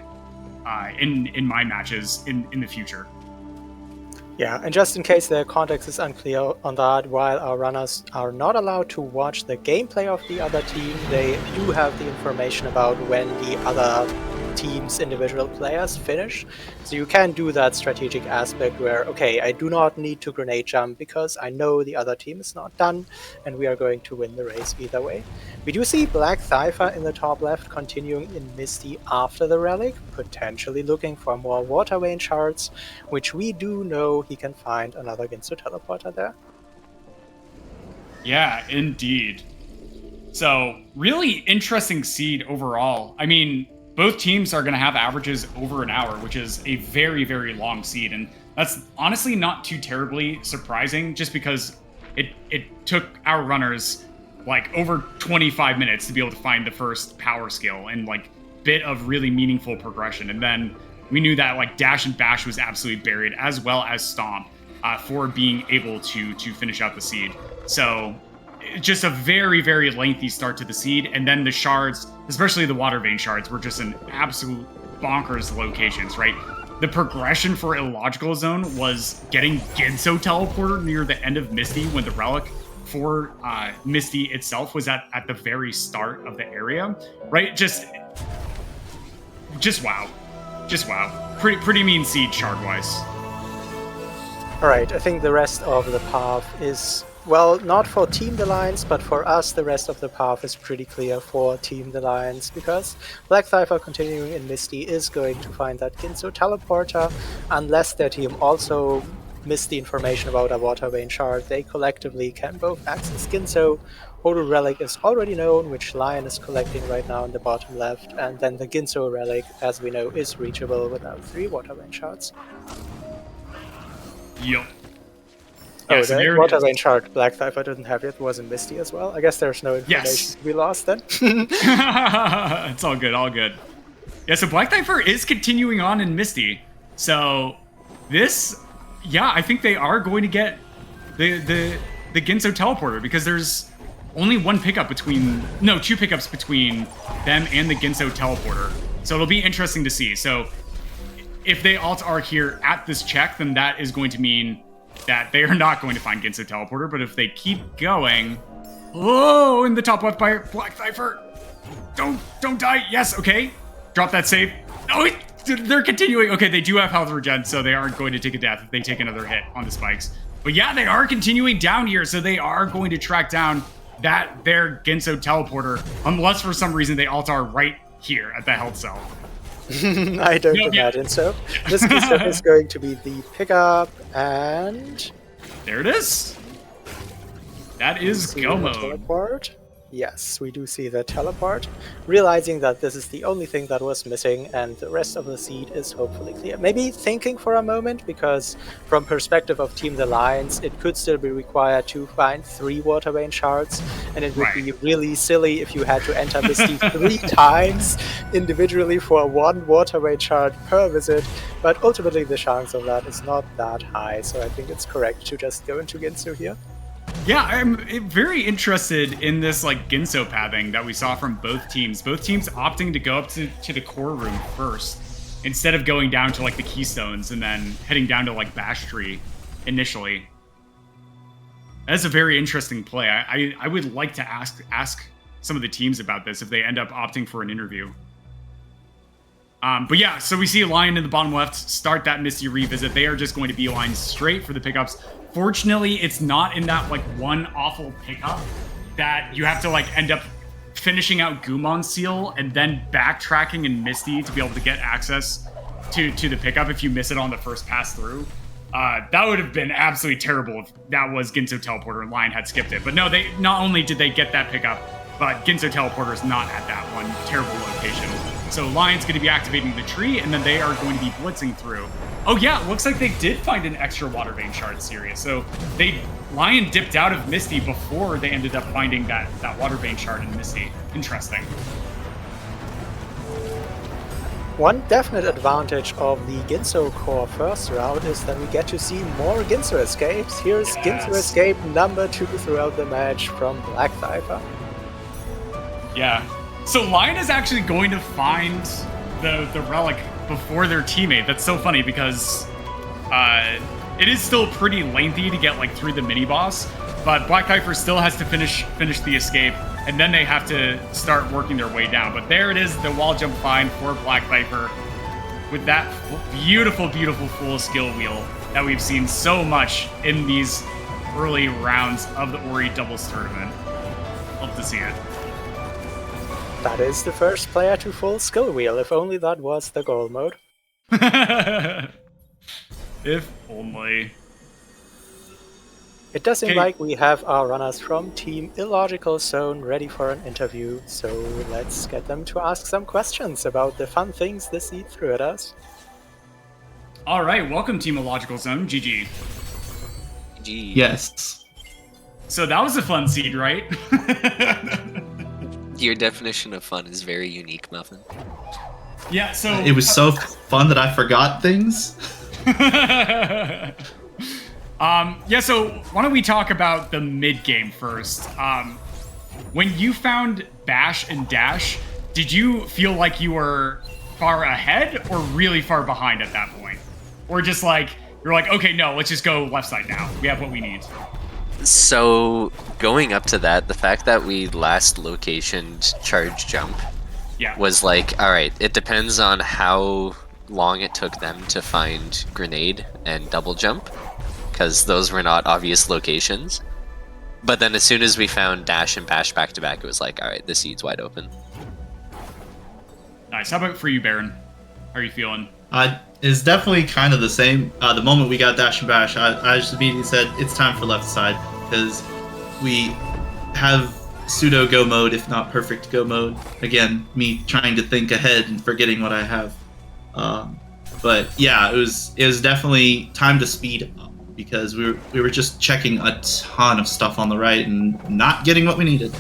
A: in my matches in the future.
B: Yeah, and just in case the context is unclear on that, while our runners are not allowed to watch the gameplay of the other team, they do have the information about when the other team's individual players finish. So you can do that strategic aspect where, okay, I do not need to grenade jump because I know the other team is not done and we are going to win the race either way. We do see Blackthifer in the top left continuing in Misty after the relic, potentially looking for more water vein shards, which we do know he can find another Ginso teleporter there.
A: Yeah, indeed. So really interesting seed overall. I mean, both teams are going to have averages over an hour, which is a very, very long seed. And that's honestly not too terribly surprising, just because it took our runners like over 25 minutes to be able to find the first power skill and like bit of really meaningful progression. And then we knew that like Dash and Bash was absolutely buried, as well as Stomp, for being able to finish out the seed. So just a very, very lengthy start to the seed, and then the shards, especially the water vein shards, were just in absolute bonkers locations, right? The progression for Illogicalzone was getting Ginso teleporter near the end of Misty, when the relic for Misty itself was at the very start of the area, right? Just wow. Just wow. Pretty mean seed shard-wise.
B: Alright, I think the rest of the path is, well, not for Team the Lions, but for us, the rest of the path is pretty clear for Team the Lions, because Blackthifer continuing in Misty is going to find that Ginso teleporter, unless their team also missed the information about a water vein shard. They collectively can both access Ginso. Hodo Relic is already known, which Lion is collecting right now in the bottom left, and then the Ginso Relic, as we know, is reachable without 3 water vein shards.
A: Yup.
B: Oh,
A: Yes,
B: the water vein shard Blackthifer didn't have yet was in Misty as well. I guess there's no information to be lost then.
A: It's all good, all good. Yeah, so Blackthifer is continuing on in Misty. So this, yeah, I think they are going to get the Ginso teleporter, because there's only one pickup between, no, 2 pickups between them and the Ginso teleporter. So it'll be interesting to see. So if they alt are here at this check, then that is going to mean that they are not going to find Ginso teleporter. But if they keep going, oh, in the top left by Blackthifer, don't die. Yes, okay, drop that save. Oh, they're continuing. Okay, they do have health regen, so they aren't going to take a death if they take another hit on the spikes. But yeah, they are continuing down here, so they are going to track down their Ginso teleporter, unless for some reason they alt are right here at the health cell.
B: I don't imagine so. This Ginso is going to be the pickup, and
A: there it is. That is go mode.
B: Teleport. Yes, we do see the teleport, realizing that this is the only thing that was missing, and the rest of the seed is hopefully clear. Maybe thinking for a moment, because from perspective of Team the Lions, it could still be required to find 3 water vein shards, and it would be really silly if you had to enter Misty 3 times individually for 1 water vein shard per visit, but ultimately the chance of that is not that high, so I think it's correct to just go into Ginso here.
A: Yeah, I'm very interested in this like Ginso pathing that we saw from both teams. Both teams opting to go up to the core room first, instead of going down to like the keystones and then heading down to like Bash Tree initially. That's a very interesting play. I would like to ask some of the teams about this if they end up opting for an interview. But yeah, so we see Lion in the bottom left start that Misty revisit. They are just going to be aligned straight for the pickups. Fortunately, it's not in that like one awful pickup that you have to like end up finishing out Gumon Seal and then backtracking in Misty to be able to get access to the pickup if you miss it on the first pass through. That would have been absolutely terrible if that was Ginso Teleporter and Lion had skipped it. But no, they not only did they get that pickup, but Ginso Teleporter is not at that one terrible location. So Lion's going to be activating the tree, and then they are going to be blitzing through. Oh yeah, looks like they did find an extra Water Vein Shard series. So Lion dipped out of Misty before they ended up finding that Water Vein Shard in Misty. Interesting.
B: One definite advantage of the Ginso core first round is that we get to see more Ginso escapes. Here's Ginso escape number 2 throughout the match from Blackthifer.
A: Yeah. So Lion is actually going to find the relic before their teammate. That's so funny because it is still pretty lengthy to get like through the mini boss, but Blackthifer still has to finish the escape, and then they have to start working their way down. But there it is, the wall jump find for Blackthifer with that beautiful, beautiful full skill wheel that we've seen so much in these early rounds of the Ori doubles tournament. Love to see it.
B: That is the first player to full skill wheel, if only that was the goal mode.
A: If only.
B: It does seem like we have our runners from Team Illogicalzone ready for an interview, so let's get them to ask some questions about the fun things this seed threw at us.
A: Alright, welcome Team Illogicalzone, GG.
C: GG.
D: Yes.
A: So that was a fun seed, right?
C: Your definition of fun is very unique, Muffin.
A: Yeah, so...
D: It was so fun that I forgot things.
A: Yeah, so why don't we talk about the mid-game first? When you found Bash and Dash, did you feel like you were far ahead or really far behind at that point? Or just like, you're like, okay, no, let's just go left side now. We have what we need.
C: So, going up to that, the fact that we last locationed charge jump was like, alright, it depends on how long it took them to find grenade and double jump, because those were not obvious locations. But then as soon as we found Dash and Bash back to back, it was like, alright, the seed's wide open.
A: Nice. How about for you, Baron? How are you feeling?
D: It's definitely kind of the same. The moment we got Dash and Bash, I just immediately said, it's time for left side, because we have pseudo go mode, if not perfect go mode. Again, me trying to think ahead and forgetting what I have. But yeah, it was definitely time to speed up, because we were just checking a ton of stuff on the right and not getting what we needed.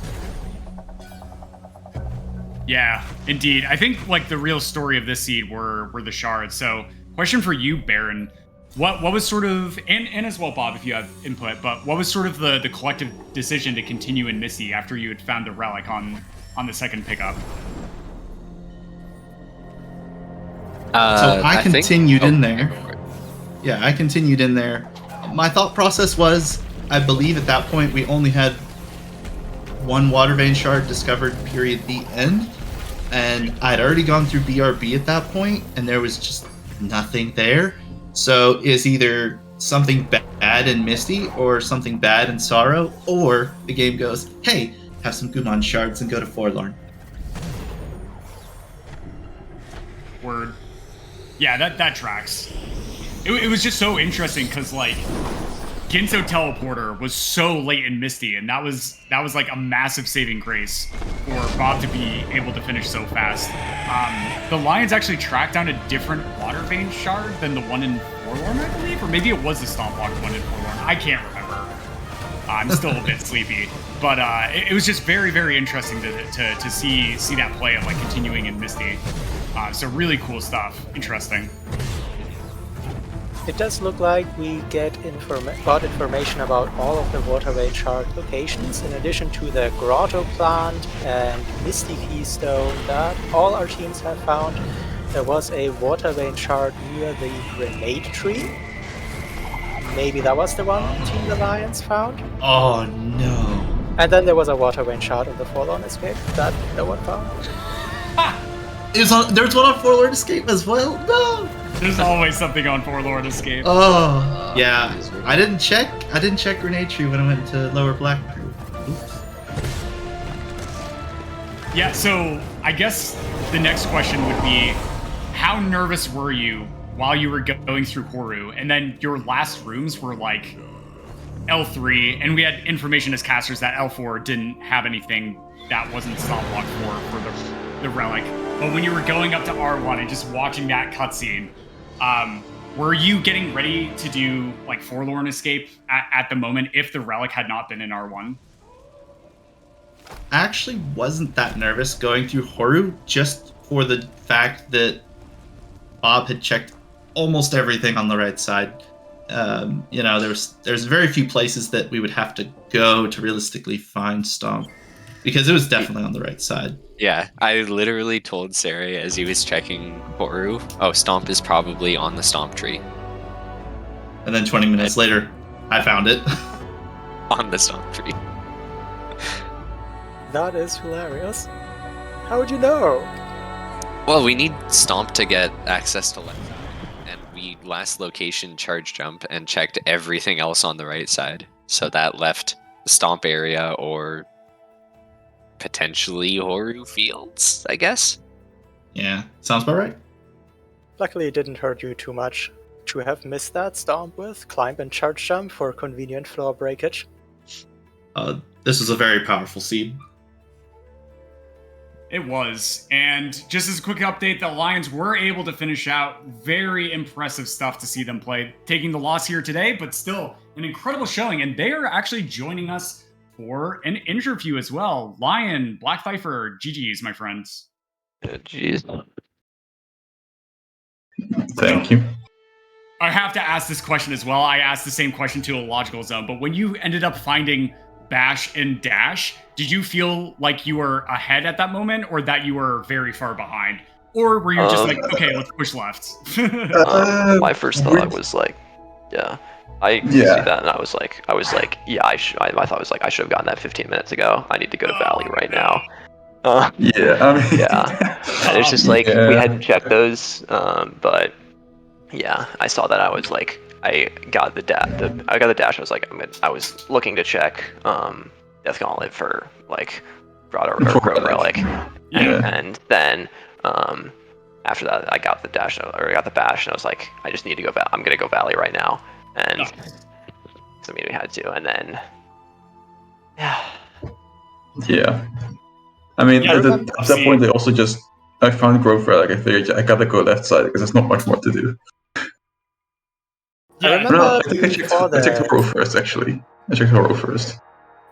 A: Yeah, indeed. I think like the real story of this seed were the shards. So, question for you, Baron. What was sort of, and as well, Bob, if you have input, but what was sort of the collective decision to continue in Missy after you had found the relic on the second pickup?
D: So I continued in there. Yeah, I continued in there. My thought process was, I believe at that point we only had one Water Vein Shard discovered, period, the end. And I'd already gone through BRB at that point, and there was just nothing there. So it's either something bad in Misty, or something bad in Sorrow, or the game goes, hey, have some Gumon Shards and go to Forlorn.
A: Word. Yeah, that tracks. It was just so interesting because like Ginso Teleporter was so late in Misty, and that was like a massive saving grace for Bob to be able to finish so fast. The Lions actually tracked down a different Water Vein Shard than the one in Forlorn, I believe, or maybe it was the Stomp Block one in Forlorn. I can't remember. I'm still a bit sleepy, but it was just very, very interesting to see that play of like continuing in Misty. So really cool stuff. Interesting.
B: It does look like we got information about all of the Water Vein Shard locations, in addition to the Grotto Plant and Misty Keystone that all our teams have found. There was a Water Vein Shard near the Grenade Tree. maybe that was the one Team the Lions found.
D: Oh no.
B: And then there was a water vein shard in the Forlorn Escape that no one found.
D: There's one on Forlorn Escape as well? No!
A: There's always something on Forlorn Escape.
D: Oh, yeah. I didn't check Grenade Tree when I went to Lower Black Crew. Oops.
A: Yeah, so I guess the next question would be, how nervous were you while you were going through Horu? And then your last rooms were like L3, and we had information as casters that L4 didn't have anything that wasn't stop block for the relic. But when you were going up to R1 and just watching that cutscene, were you getting ready to do like Forlorn Escape at the moment if the relic had not been in R1?
D: I actually wasn't that nervous going through Horu, just for the fact that Bob had checked almost everything on the right side. There's very few places that we would have to go to realistically find Stomp, because it was definitely on the right side.
C: Yeah, I literally told Sarah as he was checking Horu, oh, Stomp is probably on the Stomp tree.
D: And then 20 minutes later, I found it.
C: On the Stomp tree.
B: That is hilarious. How would you know?
C: Well, we need Stomp to get access to left side, and we last location charge jump and checked everything else on the right side. So that left the Stomp area or potentially Horu Fields, I guess?
D: Yeah, sounds about right.
B: Luckily it didn't hurt you too much to have missed that Stomp with Climb and Charge Jump for convenient floor breakage.
D: This was a very powerful seed.
A: It was. And just as a quick update, the Lions were able to finish out. Very impressive stuff to see them play. Taking the loss here today, but still an incredible showing. And they are actually joining us for an interview as well. Lion, Blackthifer, GG's, my friends.
C: Jeez.
E: Thank you.
A: I have to ask this question as well. I asked the same question to Illogicalzone, but when you ended up finding Bash and Dash, did you feel like you were ahead at that moment, or that you were very far behind? Or were you just like, okay, let's push left?
F: My first thought was like, yeah. I see that, and I was like, yeah, I thought it was like, I should have gotten that 15 minutes ago. I need to go to Valley right now. Yeah. And it's just like, we hadn't checked those, but yeah, I saw that. I was like, I got the dash. I was like, I was looking to check Death Gauntlet for like Grotto or Crow Relic, and then after that, I got the dash, or I got the bash, and I was like, I just need to go. I'm gonna go Valley right now, and so I mean, we had to, and then
E: yeah. I mean, at that point, I found Grove Relic. I figured I gotta go left side because there's not much more to do.
B: Yeah,
E: I think I checked Horu first, actually. I checked Horu first.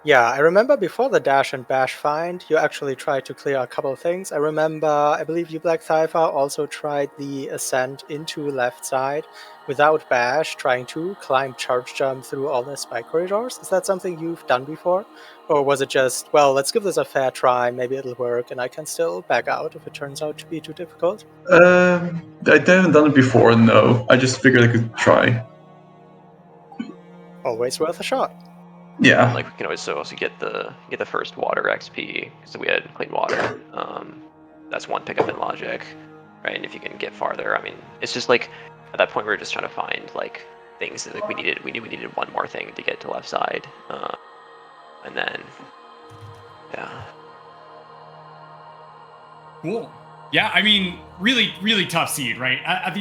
B: Yeah, I remember before the Dash and Bash find, you actually tried to clear a couple of things. I believe you, Blackthifer, also tried the ascent into left side without Bash, trying to climb Charge Jump through all the spike corridors. Is that something you've done before? Or was it just, well, let's give this a fair try, maybe it'll work, and I can still back out if it turns out to be too difficult?
E: I haven't done it before, no. I just figured I could try.
B: Always worth a shot.
E: Yeah.
F: And, like, we can also get the first water XP, because we had clean water. That's one pickup in logic, right? And if you can get farther, I mean, it's just like at that point we were just trying to find like things that like we needed one more thing to get to left side, and then
A: Cool. Yeah, I mean, really, really tough seed, right? At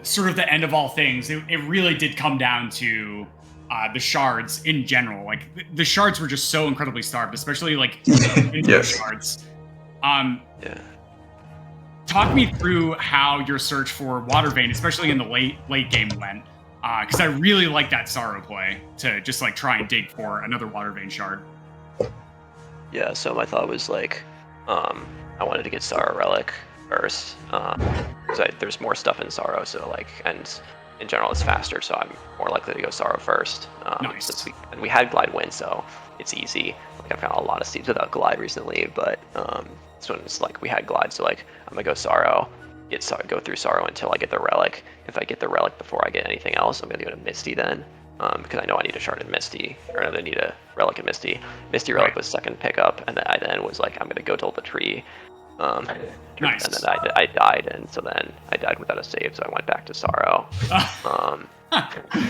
A: sort of the end of all things, it really did come down to the shards in general. Like the shards were just so incredibly starved, especially like shards. Talk me through how your search for Water Vein, especially in the late game, went. Because I really like that Sorrow play to just like try and dig for another Water Vein shard.
F: Yeah, so my thought was like, I wanted to get Sorrow Relic first, because there's more stuff in Sorrow, so like, and in general it's faster, so I'm more likely to go Sorrow first.
A: Nice.
F: Since we had Glide Win, so it's easy. Like I found a lot of seeds without Glide recently, but this one's like we had Glide, so like I'm gonna go Sorrow, go through Sorrow until I get the relic. If I get the relic before I get anything else, I'm gonna go to Misty then, because I know I need a shard in Misty, or I need a relic in Misty. Misty relic was second pickup, and then I was like, I'm gonna go till the tree.
A: Nice.
F: And then I died, and so then I died without a save, so I went back to Sorrow.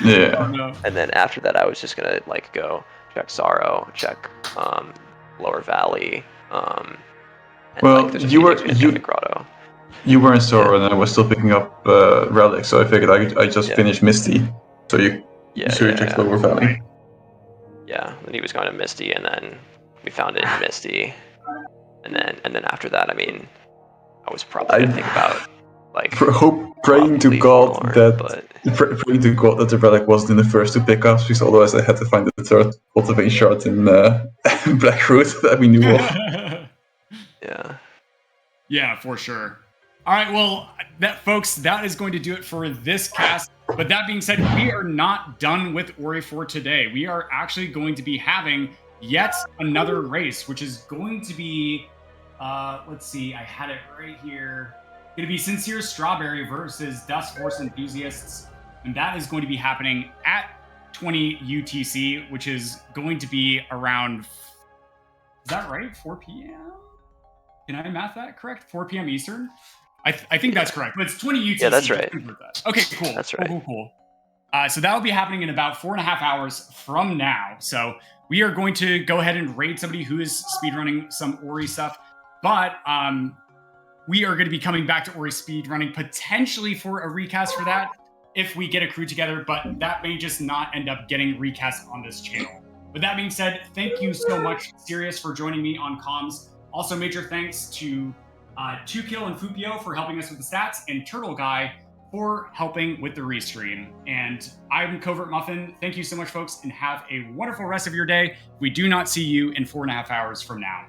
E: Yeah.
F: And then after that, I was just gonna like go check Sorrow, check Lower Valley. And,
E: well,
F: like,
E: you were
F: Grotto.
E: You were in Sorrow, and I was still picking up relics, so I figured I just finished Misty. So you checked Lower Valley.
F: Yeah, and he was going to Misty, and then we found it in Misty. And then after that, I mean, I was probably gonna think about like
E: praying to God that the relic wasn't in the first two pickups, because otherwise I had to find the third cultivate shard in Blackroot that we knew of.
A: Yeah, for sure. All right, well, folks, that is going to do it for this cast. But that being said, we are not done with Ori for today. We are actually going to be having yet another race, which is going to be, let's see, I had it right here. It's going to be Sincere Strawberry versus Dust Force Enthusiasts. And that is going to be happening at 20 UTC, which is going to be around, is that right? 4 p.m.? Can I math that correct? 4 p.m. Eastern? I think that's correct, but it's 20 UTC.
F: Yeah, that's right.
A: Okay, cool.
F: That's right.
A: Cool. So that will be happening in about 4.5 hours from now. So we are going to go ahead and raid somebody who is speedrunning some Ori stuff. But we are going to be coming back to Ori speedrunning potentially for a recast for that if we get a crew together, but that may just not end up getting recast on this channel. With that being said, thank you so much, Sirius, for joining me on comms. Also, major thanks to 2Kill and Fupio for helping us with the stats, and Turtle Guy for helping with the restream. And I'm Covert Muffin. Thank you so much, folks, and have a wonderful rest of your day. We do not see you in 4.5 hours from now.